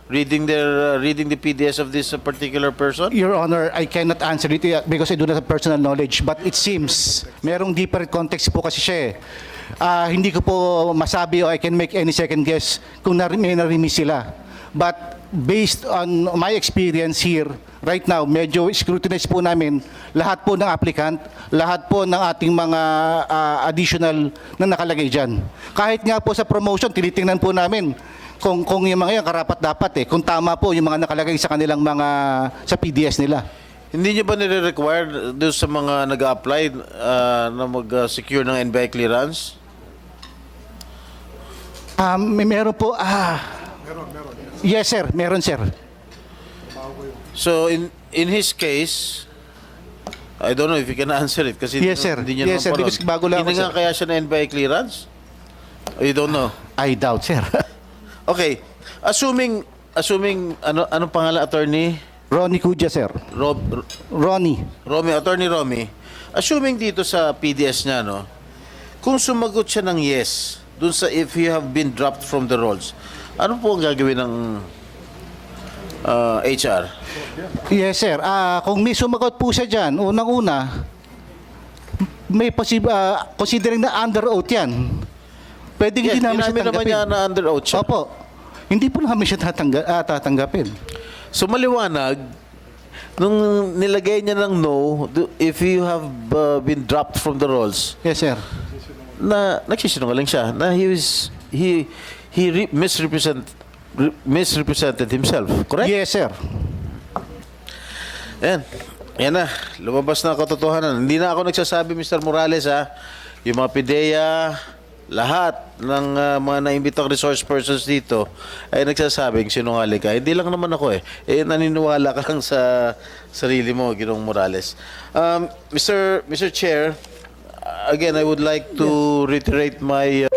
reading the PDS of this particular person? Your Honor, I cannot answer it because I do not have personal knowledge. But it seems, merong different context po kasi siya eh. Hindi ko po masabi o I can make any second guess kung may narimis sila. But based on my experience here, right now, medyo scrutinize po namin lahat po ng applicant, lahat po ng ating mga additional na nakalagay dyan. Kahit nga po sa promotion, tinitingnan po namin kung yung mga yan karapat-dapat kung tama po yung mga nakalagay sa kanilang mga, sa PDS nila. Hindi nyo ba nire-require doon sa mga nag-apply na mag-secure ng NBI clearance? Meron po, yes sir, meron sir. So, in his case, I don't know if you can answer it kasi Yes, sir. hindi niya Yes, sir. naman Because bago lang ako, Hininga sir. kaya siya ng NBI clearance? Or you don't know? I doubt sir. Okay. Assuming anong pangalan, attorney? Ronnie Cudia sir. Ronnie. Attorney Romy. Assuming dito sa PDS niya, no, kung sumagot siya ng yes, dun sa if you have been dropped from the rolls, ano po ang gagawin ng HR? Yes sir. Kung may sumagot po siya dyan, unang-una, may considering na under oath yan. Pwede hindi namin siya naman tanggapin. niya na under oath siya. Opo. Hindi po namin siya tatanggapin. So maliwanag, nung nilagay niya ng no, if you have been dropped from the rolls, Yes sir. na nagsisinungaling siya, na misrepresented himself, correct? Yes sir. Yan na, lumabas na ang katotohanan. Hindi na ako nagsasabi, Mr. Morales, yung mga PIDEA, lahat ng mga naimbitang resource persons dito ay nagsasabing sinungaling ka. Hindi lang naman ako naniniwala ka lang sa sarili mo, Ginoong Morales. Mr. Chair, again, I would like to reiterate my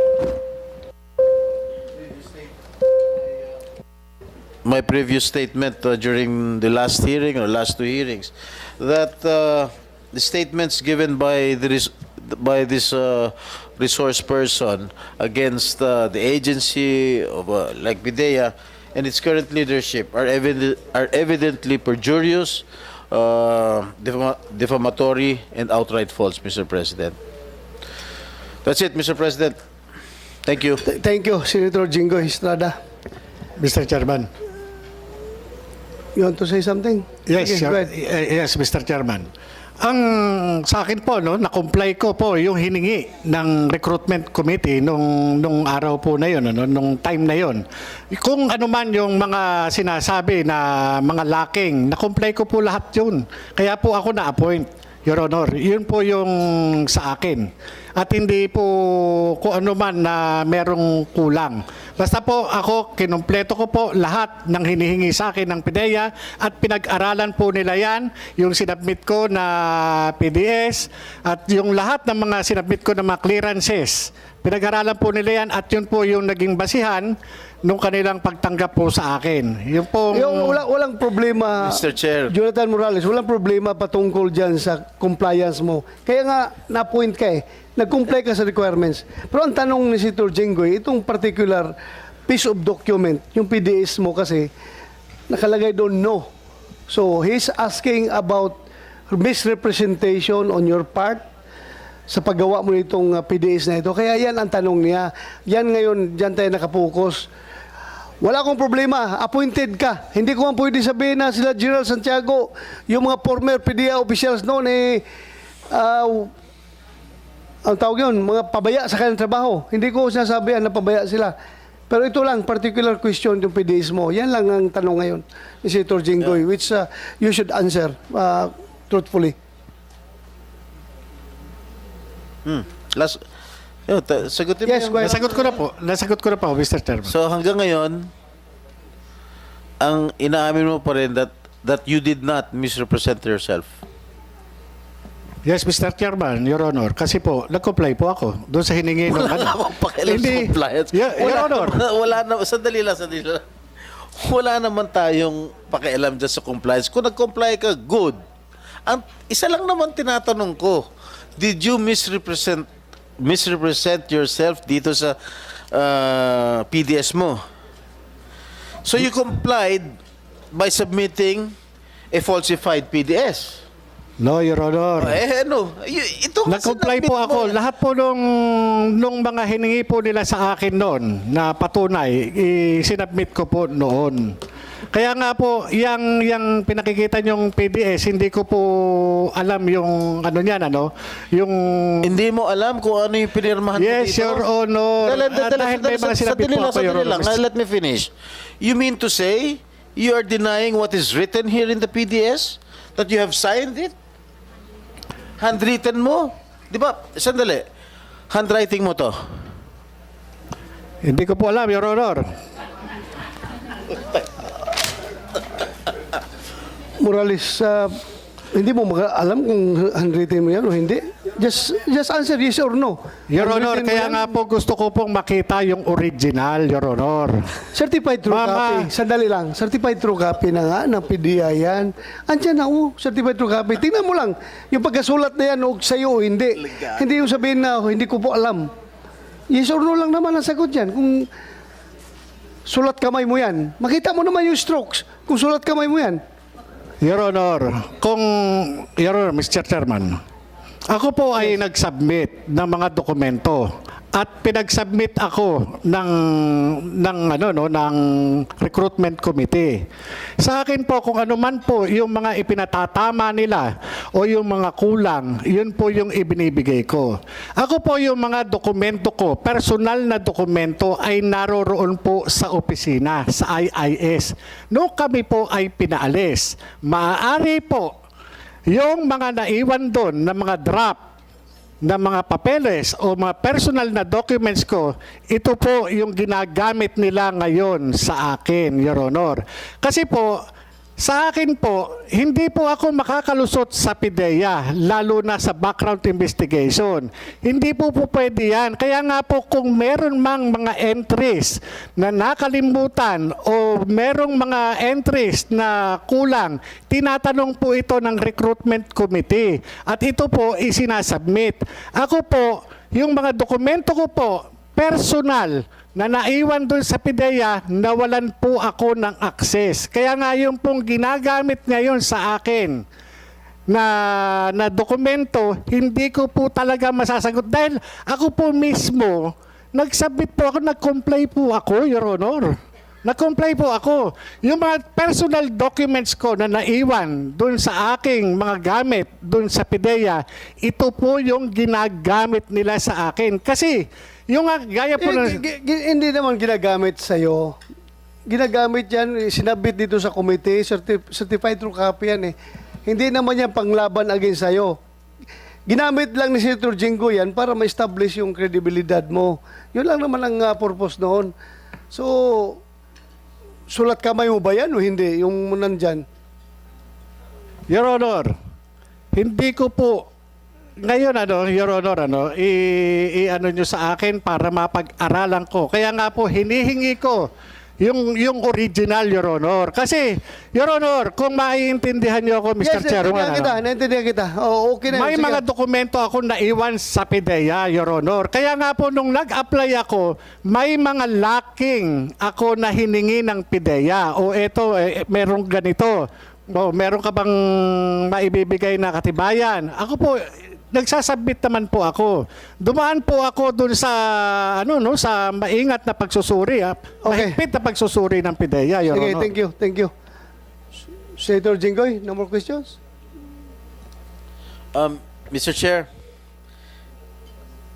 previous statement during the last hearing or last two hearings, that the statements given by this resource person against the agency of like PIDEA and its current leadership are evidently perjurious, defamatory, and outright false, Mr. President. That's it, Mr. President. Thank you. Thank you, Senator Jingo Estrada. Mr. Chairman. You want to say something? Yes, Sige, go ahead. yes, Mr. Chairman. Ang sa akin po, na-comply ko po yung hiningi ng recruitment committee nung araw po na yun, nung time na yun. Kung ano man yung mga sinasabi na mga lacking, na-comply ko po lahat yun. Kaya po ako na-appoint, Your Honor. Yun po yung sa akin. At hindi po kung ano man na merong kulang. Basta po ako, kinumpleto ko po lahat ng hinihingi sa akin ng PIDEA at pinag-aralan po nila yan, yung sinabmit ko na PDS at yung lahat ng mga sinabmit ko na mga clearances. Pinag-aralan po nila yan at yun po yung naging basihan nung kanilang pagtanggap po sa akin. Yung po Walang problema, Mr. Chair. Jonathan Morales, walang problema patungkol dyan sa compliance mo. Kaya nga, na-point ka nag-comply ka sa requirements. Pero ang tanong ni Senator Jinggoy, itong particular piece of document, yung PDS mo kasi, nakalagay doon no. So, he's asking about misrepresentation on your part sa paggawa mo nitong PDS na ito. Kaya yan ang tanong niya. Yan ngayon, dyan tayo nakapokus. Wala akong problema. Appointed ka. Hindi ko man pwede sabihin na sila General Santiago, yung mga former PDEA officials noon ang tawag yun, mga pabaya sa kanilang trabaho. Hindi ko sinasabihan na pabaya sila. Pero ito lang, particular question yung PDS mo. Yan lang ang tanong ngayon ni Senator Jinggoy, which you should answer truthfully. Last, sagutin mo Yes, yung- go ahead. Nasagot ko na po, Mr. Chairman. So hanggang ngayon, ang inaamin mo pa rin that you did not misrepresent yourself. Yes, Mr. Chairman, Your Honor. Kasi po, nag-comply po ako doon sa hiningi ng Wala namang pakialam sa compliance. Your Honor. Wala na, sandali lang. Wala naman tayong pakialam dyan sa compliance. Kung nag-comply ka, good. Ang isa lang naman tinatanong ko, did you misrepresent yourself dito sa PDS mo? So you complied by submitting a falsified PDS. No, Your Honor. Ito nga Nag-comply sinabit po ako. mo. Lahat po nung mga hiningi po nila sa akin noon na patunay, sinabmit ko po noon. Kaya nga po, yung pinakikita niyong PDS, hindi ko po alam yung ano niyan, yung... Hindi mo alam kung ano yung pinirmahan mo Yes, dito? Your Honor. Dahil may mga sinabit po ako, Your Honor. Let me finish. You mean to say you are denying what is written here in the PDS? That you have signed it? Handwritten mo? Di ba? Sandali. Handwriting mo to. Hindi ko po alam, Your Honor. Morales, hindi mo alam kung handwritten mo yan o hindi. Just answer yes or no. Your Honor, Handwritten mo kaya yan? nga po gusto ko pong makita yung original, Your Honor. Certified true Mama. copy. Sandali lang. Certified true copy na nga ng PDI yan. Andiyan na, certified true copy. Tingnan mo lang. Yung pagkasulat na yan, o sa'yo o hindi. Hindi yung sabihin na, hindi ko po alam. Yes or no lang naman ang sagot yan. Kung sulat kamay mo yan, makita mo naman yung strokes. Kung sulat kamay mo yan. Your Honor, Your Honor, Mr. Chairman, ako po ay nag-submit ng mga dokumento at pinag-submit ako ng recruitment committee. Sa akin po, kung ano man po yung mga ipinatatama nila o yung mga kulang, yun po yung ibinibigay ko. Ako po yung mga dokumento ko, personal na dokumento ay naroroon po sa opisina, sa IIS. No kami po ay pinaalis. Maaari po yung mga naiwan doon na mga draft na mga papeles o mga personal na documents ko, ito po yung ginagamit nila ngayon sa akin, Your Honor. Kasi po, sa akin po, hindi po ako makakalusot sa PIDEA, lalo na sa background investigation. Hindi po pwede yan. Kaya nga po, kung meron mang mga entries na nakalimutan o merong mga entries na kulang, tinatanong po ito ng recruitment committee. At ito po isinasubmit. Ako po, yung mga dokumento ko po, personal, na naiwan doon sa PIDEA, nawalan po ako ng access. Kaya nga yung pong ginagamit ngayon sa akin na dokumento, hindi ko po talaga masasagot. Dahil ako po mismo, nag-submit po ako, nag-comply po ako, Your Honor. Nag-comply po ako. Yung mga personal documents ko na naiwan doon sa aking mga gamit doon sa PIDEA, ito po yung ginagamit nila sa akin. Kasi, yung gaya po Hindi naman ginagamit sa'yo. Ginagamit yan, sinabit dito sa committee, certified true copy yan eh. Hindi naman yan panglaban against sa'yo. Ginamit lang ni Senator Jinggo yan para ma-establish yung credibilidad mo. Yun lang naman ang purpose noon. So, sulat kamay mo ba yan o hindi? Yung nandyan. Your Honor, hindi ko po ngayon Your Honor, i-ano nyo sa akin para mapag-aralan ko. Kaya nga po hinihingi ko yung original, Your Honor. Kasi, Your Honor, kung maiintindihan nyo ako, Mr. Chairman, naintindihan kita. Okay na yun. may Sige. mga dokumento ako na iwan sa PIDEA, Your Honor. Kaya nga po, nung nag-apply ako, may mga lacking ako na hiningi ng PIDEA. O eto, merong ganito. O, meron ka bang maibibigay na katibayan? Ako po, nagsasubmit naman po ako. Dumaan po ako dun sa sa maingat na pagsusuri, mahigpit na pagsusuri ng PIDEA, Your Sige, Honor. thank you. Senator Jinggoy, no more questions? Mr. Chair,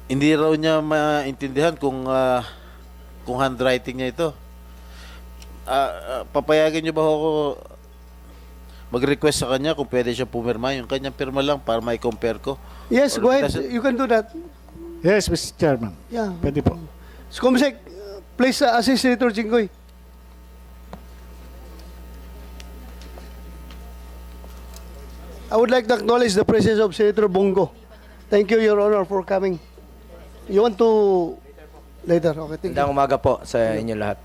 hindi raw niya maintindihan kung handwriting niya ito. Papayagan niyo ba ako mag-request sa kanya kung pwede siya pumirma. Yung kanyang pirma lang para mai-compare ko. Yes, Or go ahead. does it- You can do that. Yes, Mr. Chairman. Yeah. Pwede po. So, Comsec, please assist Senator Jinggoy. I would like to acknowledge the presence of Senator Bongo. Thank you, Your Honor, for coming. You want to... Later, okay, thank you. Magandang umaga po sa inyo lahat.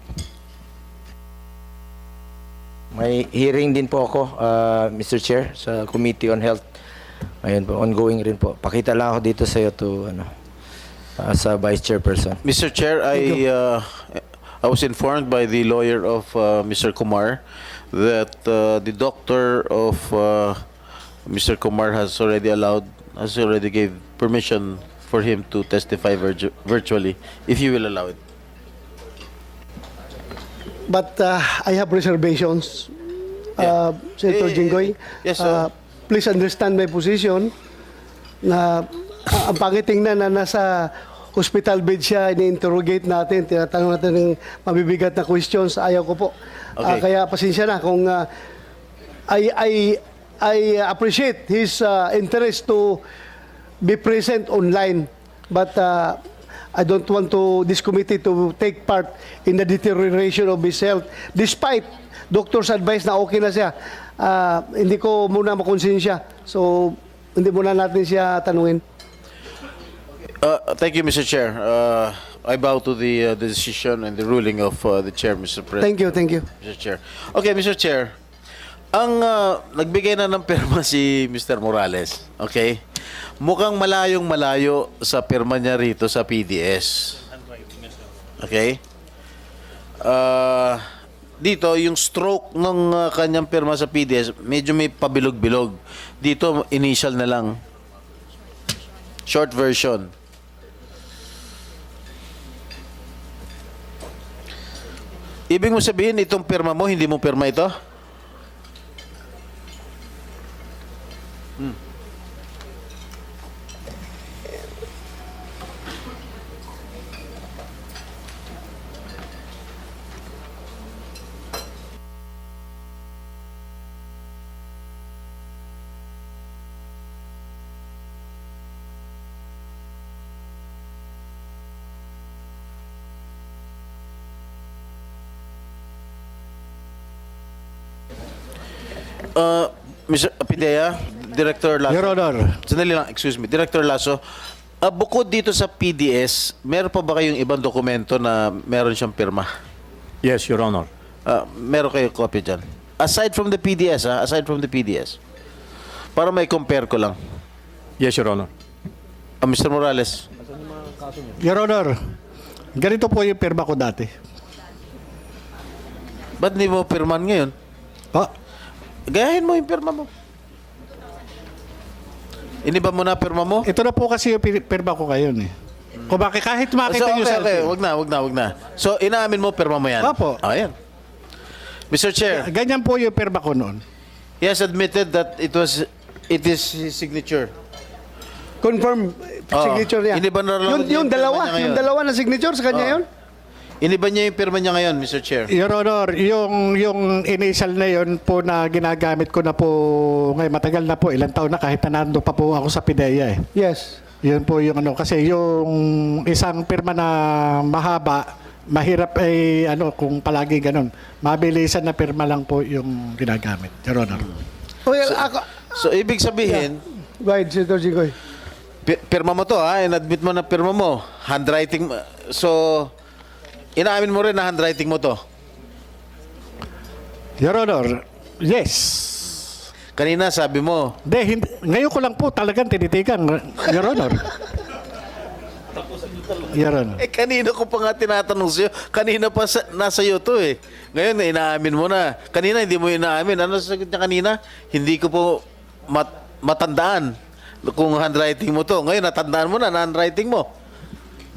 May hearing din po ako, Mr. Chair, sa Committee on Health. Ngayon po, ongoing rin po. Pakita lang ako dito sa iyo sa Vice Chairperson. Mr. Chair, I was informed by the lawyer of Mr. Kumar that the doctor of Mr. Kumar has already gave permission for him to testify virtually, if you will allow it. But I have reservations, Senator Jinggoy. Yes, please understand my position na ang pangit tingnan na nasa hospital bed siya, ini-interrogate natin, tinatanong natin ng mabibigat na questions, ayaw ko po. Okay. Kaya pasensya na kung I appreciate his interest to be present online, but I don't want this committee to take part in the deterioration of his health. Despite doctor's advice na okay na siya, hindi ko muna makonsensya. So, hindi muna natin siya tanungin. Thank you, Mr. Chair. I bow to the decision and the ruling of the Chair, Mr. President. Thank you. Mr. Chair. Okay, Mr. Chair. Ang nagbigay na ng pirma si Mr. Morales, okay? Mukhang malayo sa pirma niya rito sa PDS. Okay? Dito, yung stroke ng kanyang pirma sa PDS, medyo may pabilog-bilog. Dito, initial na lang. Short version. Ibig mo sabihin, itong pirma mo, hindi mo pirma ito? Mr. Pidea, Director Lasso. Your Honor. Sandali lang, excuse me. Director Lasso, bukod dito sa PDS, meron pa ba kayong ibang dokumento na meron siyang pirma? Yes, Your Honor. Meron kayo copy dyan? Aside from the PDS, aside from the PDS. Para may compare ko lang. Yes, Your Honor. Mr. Morales. Your Honor, ganito po yung pirma ko dati. Ba't hindi mo pirman ngayon? Gayahin mo yung pirma mo. Iniba mo na pirma mo? Ito na po kasi yung pirma ko ngayon eh. Kung bakit kahit makita nyo sa... Okay. Wag na. So, inaamin mo, pirma mo yan? Opo. Ayan. Mr. Chair, Ganyan po yung pirma ko noon. he has admitted that it is his signature. Confirm signature niya. Iniba na lang Yung pirma niya ngayon. dalawa na signature sa kanya yun? Iniba niya yung pirma niya ngayon, Mr. Chair. Your Honor, yung initial na yun po na ginagamit ko na po ngayon, matagal na po, ilang taon na kahit na nando pa po ako sa PIDEA eh. Yes. Yun po yung kasi yung isang pirma na mahaba, mahirap kung palagi ganun. Mabilisan na pirma lang po yung ginagamit, Your Honor. Well, ako... So, ibig sabihin, Go ahead, Senator Jinggoy. pirma mo to, in-admit mo na pirma mo. Handwriting, so, inaamin mo rin na handwriting mo to. Your Honor, yes. Kanina sabi mo, Hindi, ngayon ko lang po talagang tinitigan, Your Honor. Your Honor. kanina ko pa nga tinatanong sa'yo. Kanina pa nasa iyo to eh. Ngayon, inaamin mo na. Kanina, hindi mo inaamin. Ano sagot niya kanina? Hindi ko po matandaan kung handwriting mo to. Ngayon, natandaan mo na handwriting mo.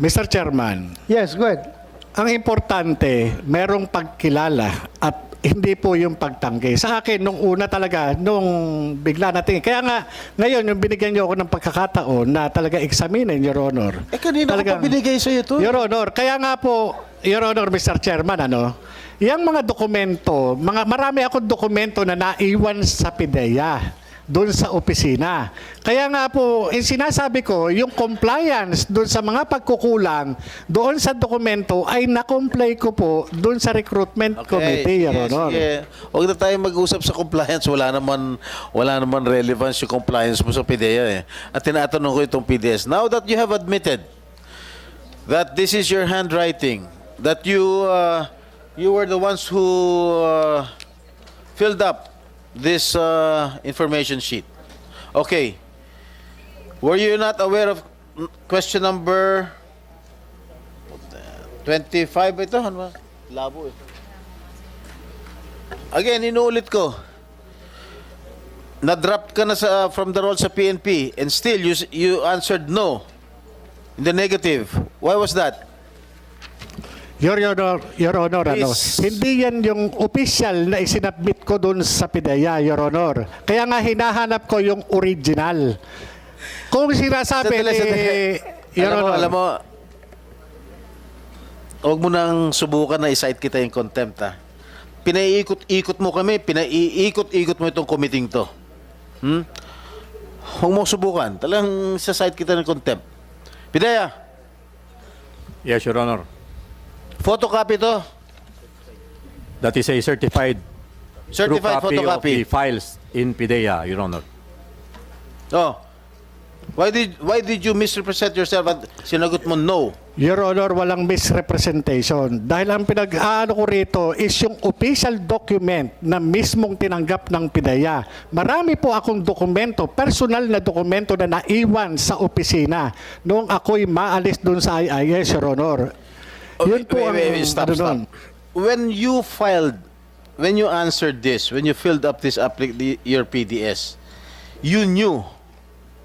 Mr. Chairman, Yes, go ahead. ang importante, merong pagkilala at hindi po yung pagtanggi. Sa akin, nung una talaga, nung bigla natin. Kaya nga, ngayon, yung binigyan niyo ako ng pagkakataon na talaga examinin, Your Honor. Kanina ko pa binigay sa'yo to. Your Honor, kaya nga po, Your Honor, Mr. Chairman, Yang mga dokumento, marami akong dokumento na naiwan sa PIDEA doon sa opisina. Kaya nga po, sinasabi ko, yung compliance doon sa mga pagkukulang doon sa dokumento ay na-comply ko po doon sa recruitment committee, Your Honor. Yeah. Huwag na tayo mag-usap sa compliance. Wala naman relevance yung compliance mo sa PIDEA eh. At tinatanong ko itong PDS. Now that you have admitted that this is your handwriting, that you were the ones who filled up this information sheet. Okay. Were you not aware of question number 25 ito? Ano ba? Labo eh. Again, inuulit ko. Na-drop ka na from the roll sa PNP and still you answered no in the negative. Why was that? Your Honor, Please. hindi yan yung official na isinabmit ko doon sa PIDEA, Your Honor. Kaya nga hinahanap ko yung original. Kung sinasabi Your Honor, Alam mo, huwag mo nang subukan na i-cite kita yung contempt, ha? Pinaiikot-ikot mo kami, pinaiikot-ikot mo itong committing to. Huwag mo subukan. Talagang sa-cite kita ng contempt. PIDEA, Yes, Your Honor. photocopy to. That is a certified true Certified copy of photocopy. the files in PIDEA, Your Honor. Oh. Why did you misrepresent yourself at sinagot mo no? Your Honor, walang misrepresentation. Dahil ang pinag-aano ko rito is yung official document na mismong tinanggap ng PIDEA. Marami po akong dokumento, personal na dokumento na naiwan sa opisina noong ako'y maalis doon sa IIS, Your Honor. Yun po ang Stop. When you answered this, when you filled up this your PDS, you knew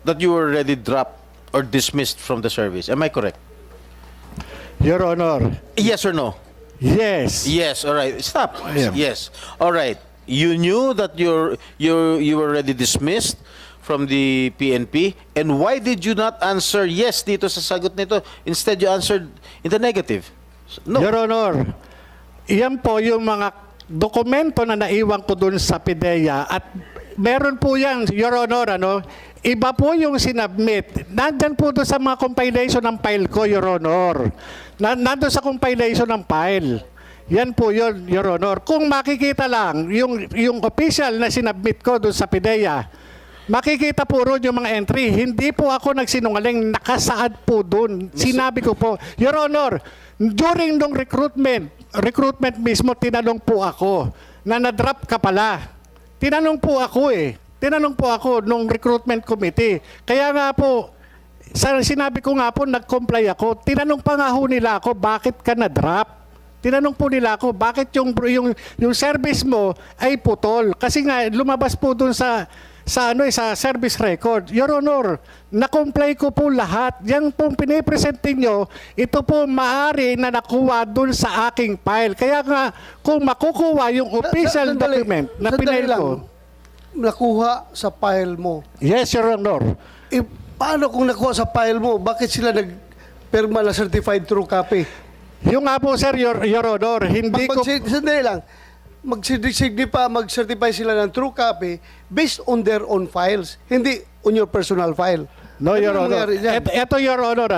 that you were already dropped or dismissed from the service. Am I correct? Your Honor, Yes or no? yes. Yes. All right. Stop. am. Yes. All right. You knew that you were already dismissed from the PNP, and why did you not answer yes dito sa sagot nito? Instead, you answered in the negative. No. Your Honor, iyan po yung mga dokumento na naiwan ko dun sa PIDEA at meron po yan, Your Honor, iba po yung sinubmit. Nandyan po doon sa mga compilation ng file ko, Your Honor. Nandun sa compilation ng file. Yan po yun, Your Honor. Kung makikita lang, yung official na sinubmit ko doon sa PIDEA, makikita po roon yung mga entry. Hindi po ako nagsinungaling, nakasaad po doon. Sinabi ko po, Your Honor, during nung recruitment mismo, tinanong po ako na na-drop ka pala. Tinanong po ako nung recruitment committee. Kaya nga po, sinabi ko nga po, nag-comply ako. Tinanong pa nga ho nila ako, bakit ka na-drop? Tinanong po nila ako, bakit yung service mo ay putol? Kasi nga, lumabas po dun sa service record. Your Honor, na-comply ko po lahat. Yang pong pinipresentin nyo, ito po maaari na nakuha dun sa aking file. Kaya nga, kung makukuha yung official document na pinail ko. Nakuha sa file mo. Yes, Your Honor. Paano kung nakuha sa file mo? Bakit sila nagpirma na certified true copy? Yung nga po, sir, Your Honor, hindi ko... Sandali lang. Mag-certify sila ng true copy based on their own files, hindi on your personal file. No, Your Ano Honor. nangyari dyan? Ito, Your Honor,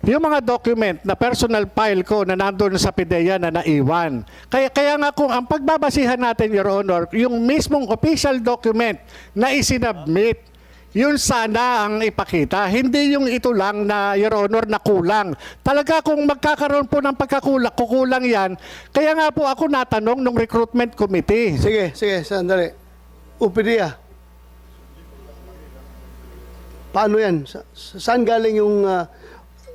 yung mga document na personal file ko na nandun sa PIDEA na naiwan. Kaya nga kung ang pagbabasihan natin, Your Honor, yung mismong official document na isinabmit, yun sana ang ipakita. Hindi yung ito lang na, Your Honor, na kulang. Talaga kung magkakaroon po ng kukulang yan, kaya nga po ako natanong ng recruitment committee. Sige, sandali. UPDA. Paano yan? Saan galing yung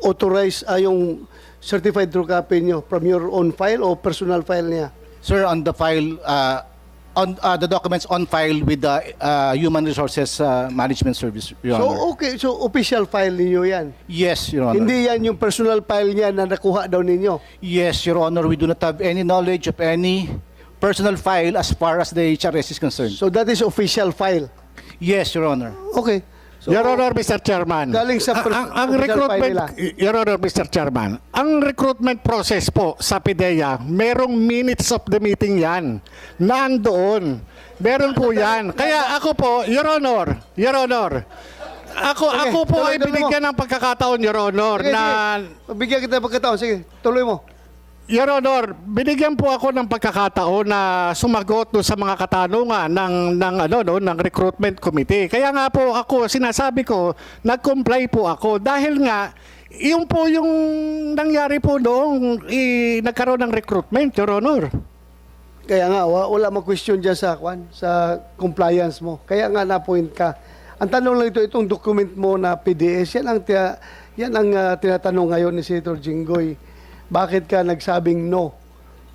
authorized, yung certified true copy nyo? From your own file o personal file niya? Sir, on the file, the documents on file with the Human Resources Management Service, Your Honor. So, okay. So, official file ninyo yan? Yes, Your Honor. Hindi yan yung personal file niya na nakuha daw ninyo? Yes, Your Honor. We do not have any knowledge of any personal file as far as the HRS is concerned. So, that is official file? Yes, Your Honor. Okay. Your Honor, Mr. Chairman. Galing sa ang official recruitment, file nila. Your Honor, Mr. Chairman, ang recruitment process po sa PIDEA, merong minutes of the meeting yan. Nandoon. Meron po yan. Kaya ako po, Your Honor, ako po ay tuloy mo. binigyan ng pagkakataon, Your Honor, Sige, na... sige. Bigyan kita ng pagkataon. Sige, tuloy mo. Your Honor, binigyan po ako ng pagkakataon na sumagot doon sa mga katanungan ng recruitment committee. Kaya nga po ako, sinasabi ko, nag-comply po ako dahil nga yung po yung nangyari po noong nagkaroon ng recruitment, Your Honor. Kaya nga, wala mag-question dyan sa compliance mo. Kaya nga na-point ka. Ang tanong lang ito, itong document mo na PDS, yan ang tinatanong ngayon ni Senator Jinggoy. Bakit ka nagsabing no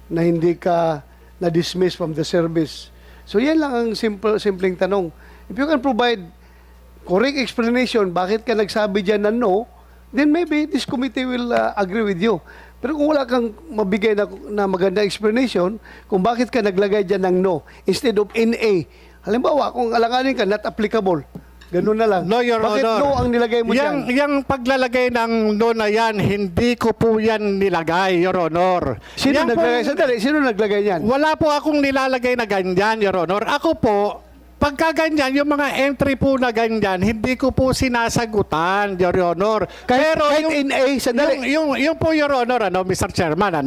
na hindi ka na-dismiss from the service? So yan lang ang simpleng tanong. If you can provide correct explanation, bakit ka nagsabi dyan na no, then maybe this committee will agree with you. Pero kung wala kang mabigay na maganda explanation, kung bakit ka naglagay dyan ng no instead of NA, halimbawa, kung alanganin ka, not applicable, ganun na lang. No, Your Bakit Honor. no ang nilagay mo dyan? Yang paglalagay ng no na yan, hindi ko po yan nilagay, Your Honor. Sino Yan naglagay? pong- Sandali, sino naglagay yan? Wala po akong nilalagay na ganyan, Your Honor. Ako po, pagka ganyan, yung mga entry po na ganyan, hindi ko po sinasagutan, Your Honor. Kahit NA, sandali. Yung po, Your Honor, Mr. Chairman,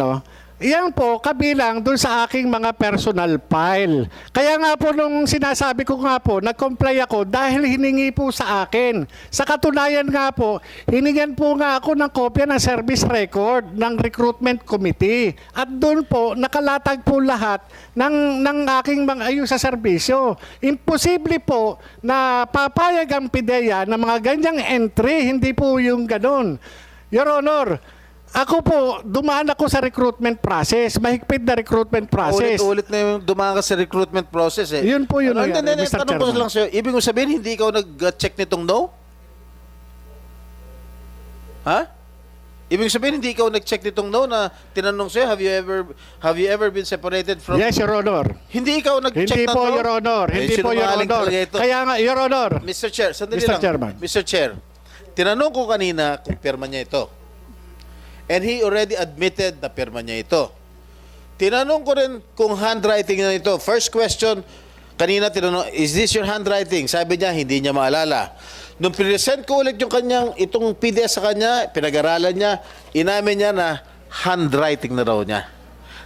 yan po, kabilang dun sa aking mga personal file. Kaya nga po nung sinasabi ko nga po, nag-comply ako dahil hiningi po sa akin. Sa katunayan nga po, hiningan po nga ako ng kopya ng service record ng recruitment committee. At doon po, nakalatag po lahat ng aking mga ayun sa serbisyo. Imposible po na papayag ang PIDEA na mga ganyang entry, hindi po yung ganun. Your Honor, ako po, dumaan ako sa recruitment process. Mahigpit na recruitment process. Ulit-ulit na yung dumaan ka sa recruitment process eh. Yun po yun, Hindi, Mr. tanong ko Chairman. lang sa'yo, ibig mo sabihin, hindi ikaw nag-check nitong no? Ha? Ibig sabihin, hindi ikaw nag-check nitong no na tinanong sa'yo, have you ever been separated from... Yes, Your Honor. Hindi ikaw nag-check Hindi ng po, no? Your Honor. Hindi po, Your sinungaling Honor. talaga ito. Kaya nga, Your Honor. Mr. Chair, sandali Mr. lang. Chairman. Mr. Chair, tinanong ko kanina kung pirma niya ito. And he already admitted na pirma niya ito. Tinanong ko rin kung handwriting na ito. First question, kanina tinanong, is this your handwriting? Sabi niya, hindi niya maalala. Nung present ko ulit yung itong PDF sa kanya, pinag-aralan niya, inamin niya na handwriting na raw niya.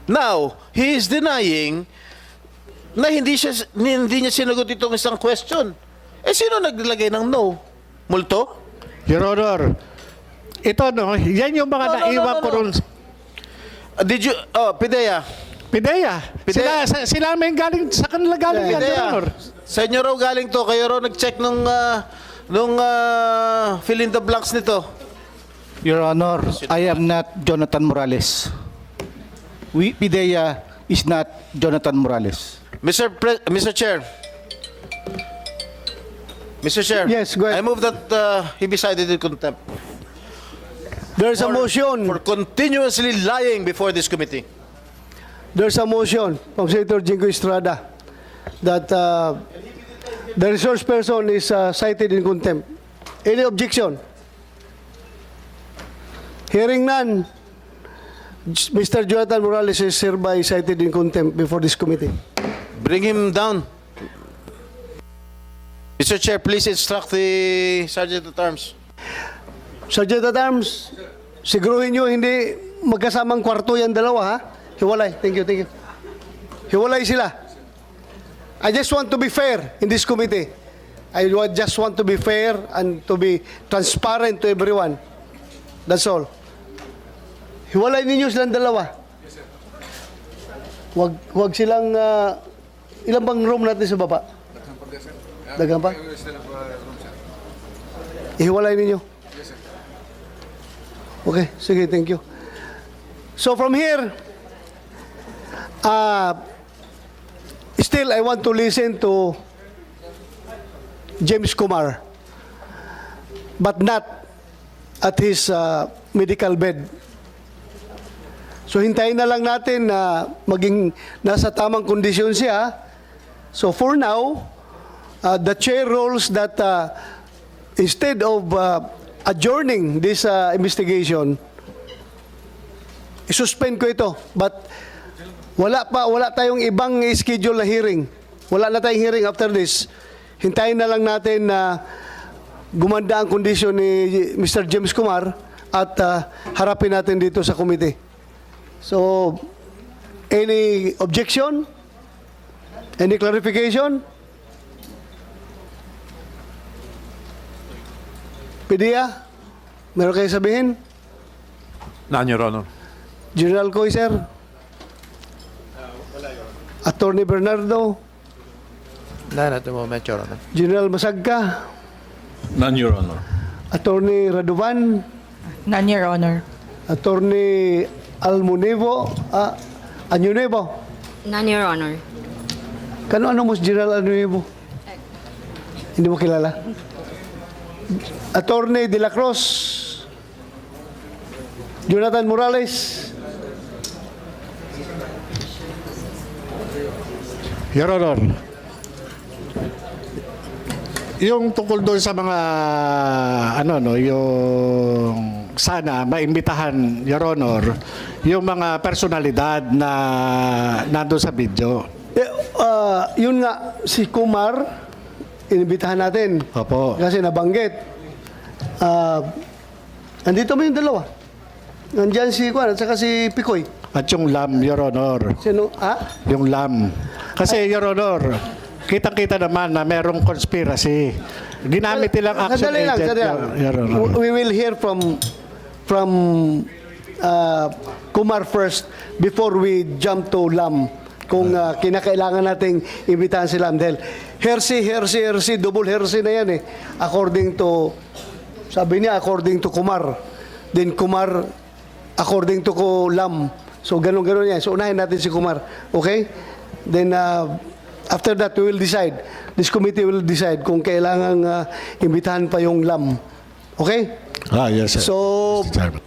Now, he is denying na hindi niya sinagot itong isang question. Eh, sino naglagay ng no? Multo? Your Honor, ito yan yung mga naiwan ko ron. Did you, PIDEA. PIDEA. Sila may galing, sa kanila galing yan, Your PIDEA. Honor. Sa inyo raw galing to, kayo raw nag-check nung fill in the blanks nito. Your Honor, I am not Jonathan Morales. PIDEA is not Jonathan Morales. Mr. Chair. Mr. Chair. Yes, go ahead. I move that he be cited in contempt. There's a motion. For continuously lying before this committee. There's a motion from Senator Jinggoy Estrada that the resource person is cited in contempt. Any objection? Hearing none, Mr. Jonathan Morales is hereby cited in contempt before this committee. Bring him down. Mr. Chair, please instruct the Sergeant at Arms. Sergeant at Arms, siguruhin nyo hindi magkasamang kwarto yan dalawa, ha? Hiwalay. Thank you. Hiwalay sila. I just want to be fair in this committee. Just want to be fair and to be transparent to everyone. That's all. Hiwalay ninyo silang dalawa. Wag silang... ilan bang room natin sa baba? Dagan pa? Ihiwalay ninyo. Okay, sige, thank you. So from here, still I want to listen to James Kumar, but not at his medical bed. So hintayin na lang natin na maging nasa tamang kondisyon siya. So for now, the chair rules that instead of adjourning this investigation, isuspend ko ito. But wala tayong ibang schedule na hearing. Wala na tayong hearing after this. Hintayin na lang natin na gumanda ang kondisyon ni Mr. James Kumar at harapin natin dito sa committee. So, any objection? Any clarification? Pidia, meron kayo sabihin? None, Your Honor. General Coy, sir? Attorney Bernardo? None at the moment, Your Honor. General Masagka? None, Your Honor. Attorney Raduvan? None, Your Honor. Attorney Almunevo? Anyunevo? None, Your Honor. Ano mo si General Almunevo? Hindi mo kilala? Attorney De La Cruz? Jonathan Morales? Your Honor, yung tungkol doon sa mga yung sana maimbitahan, Your Honor, yung mga personalidad na nandoon sa video. Yun nga, si Kumar, inibitahan natin. Opo. Kasi nabanggit. Andito mo yung dalawa. Nandyan si Kwan at saka si Picoy. At yung LAM, Your Honor. Sino? Yung LAM. Kasi, Your Honor, kitang-kita naman na merong conspiracy. Ginamit nilang action Sandali lang, agent, sandali lang. Your Honor. We will hear from Kumar first before we jump to Lam. Kung kinakailangan nating imbitahan si Lam. Dahil hersey, double hersey na yan eh. According to, sabi niya, according to Kumar. Then Kumar, according to Lam. So, ganun yan. So, unahin natin si Kumar. Okay? Then, after that, we will decide. This committee will decide kung kailangan imbitahan pa yung Lam. Okay? Yes, sir. So, Mr. Chairman.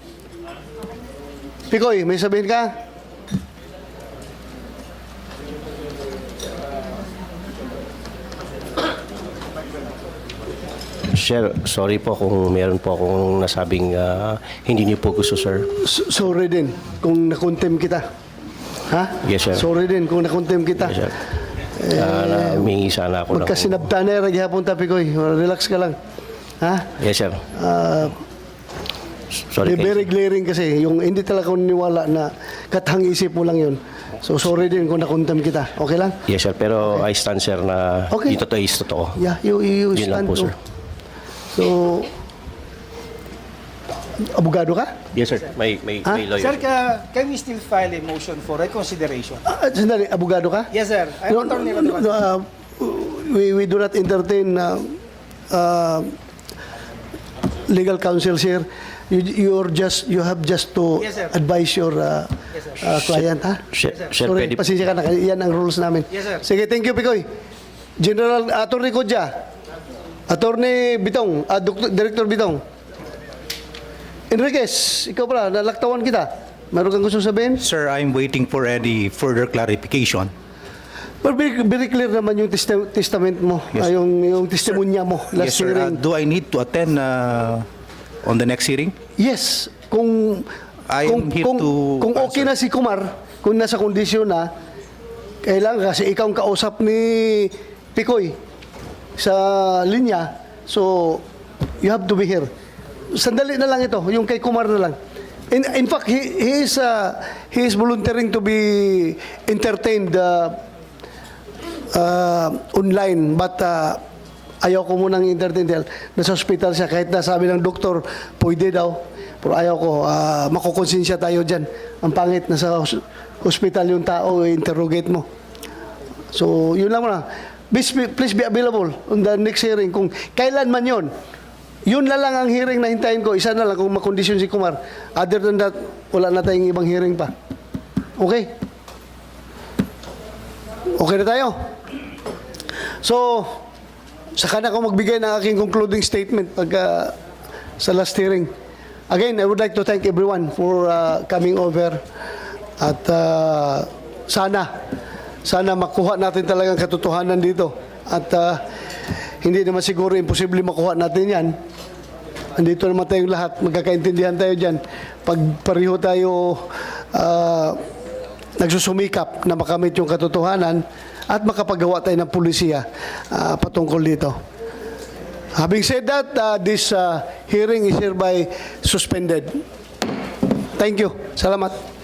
Picoy, may sabihin ka? Sir, sorry po kung meron po akong nasabing hindi niyo po gusto, sir. Sorry din kung nakontem kita. Ha? Yes, sir. Sorry din kung nakontem kita. Yes, sir. Humingi sana ako ng... Magkasinabta na yung hapon Picoy. Relax ka lang. Ha? Yes, sir. Sorry. Very glaring kasi. Yung hindi talaga ko niniwala na katang isip mo lang yun. So sorry din kung nakontem kita. Okay lang? Yes, sir. Pero I stand, sir, na Okay. dito to is totoo. Yeah, you Yun lang stand po, to. sir. So, abogado ka? Yes, sir. May lawyer. Sir, can we still file a motion for reconsideration? Sandali, abogado ka? Yes, sir. I'm attorney Raduvan. We do not entertain legal counsel here. You have just to Yes, sir. advise your client, ha? Sir, Sorry, pwede... pasensya ka na. Yan ang rules namin. Yes, sir. Sige, thank you, Picoy. General Attorney Kodja. Attorney Bitong. Director Bitong. Enriquez, ikaw pala, nalaktawan kita. Meron kang gusto sabihin? Sir, I'm waiting for any further clarification. But very clear naman yung testament mo, Yes. yung testimonya mo last Yes, sir. hearing. Do I need to attend on the next hearing? Yes, kung I am here to kung okay na si Kumar, kung nasa kondisyon na, kailangan kasi ikaw ang kausap ni Picoy sa linya, so you have to be here. Sandali na lang ito, yung kay Kumar na lang. In fact, he is volunteering to be entertained online, but ayaw ko munang entertain dahil nasa hospital siya. Kahit na sabi ng doktor, pwede daw. Pero ayaw ko, makukonsensya tayo dyan. Ang pangit, nasa hospital yung tao, interrogate mo. So, yun lang muna. Please be available on the next hearing. Kung kailan man yun, yun na lang ang hearing na hintayin ko. Isa na lang kung makondisyon si Kumar. Other than that, wala na tayong ibang hearing pa. Okay? Okay na tayo? So, saka na ako magbigay ng aking concluding statement pagka sa last hearing. Again, I would like to thank everyone for coming over. At sana makuha natin talagang katotohanan dito. At hindi naman siguro imposible makuha natin yan. Andito naman tayong lahat, magkakaintindihan tayo dyan. Pag pareho tayo nagsusumikap na makamit yung katotohanan at makapagawa tayo ng pulisiya patungkol dito. Having said that, this hearing is hereby suspended. Thank you. Salamat.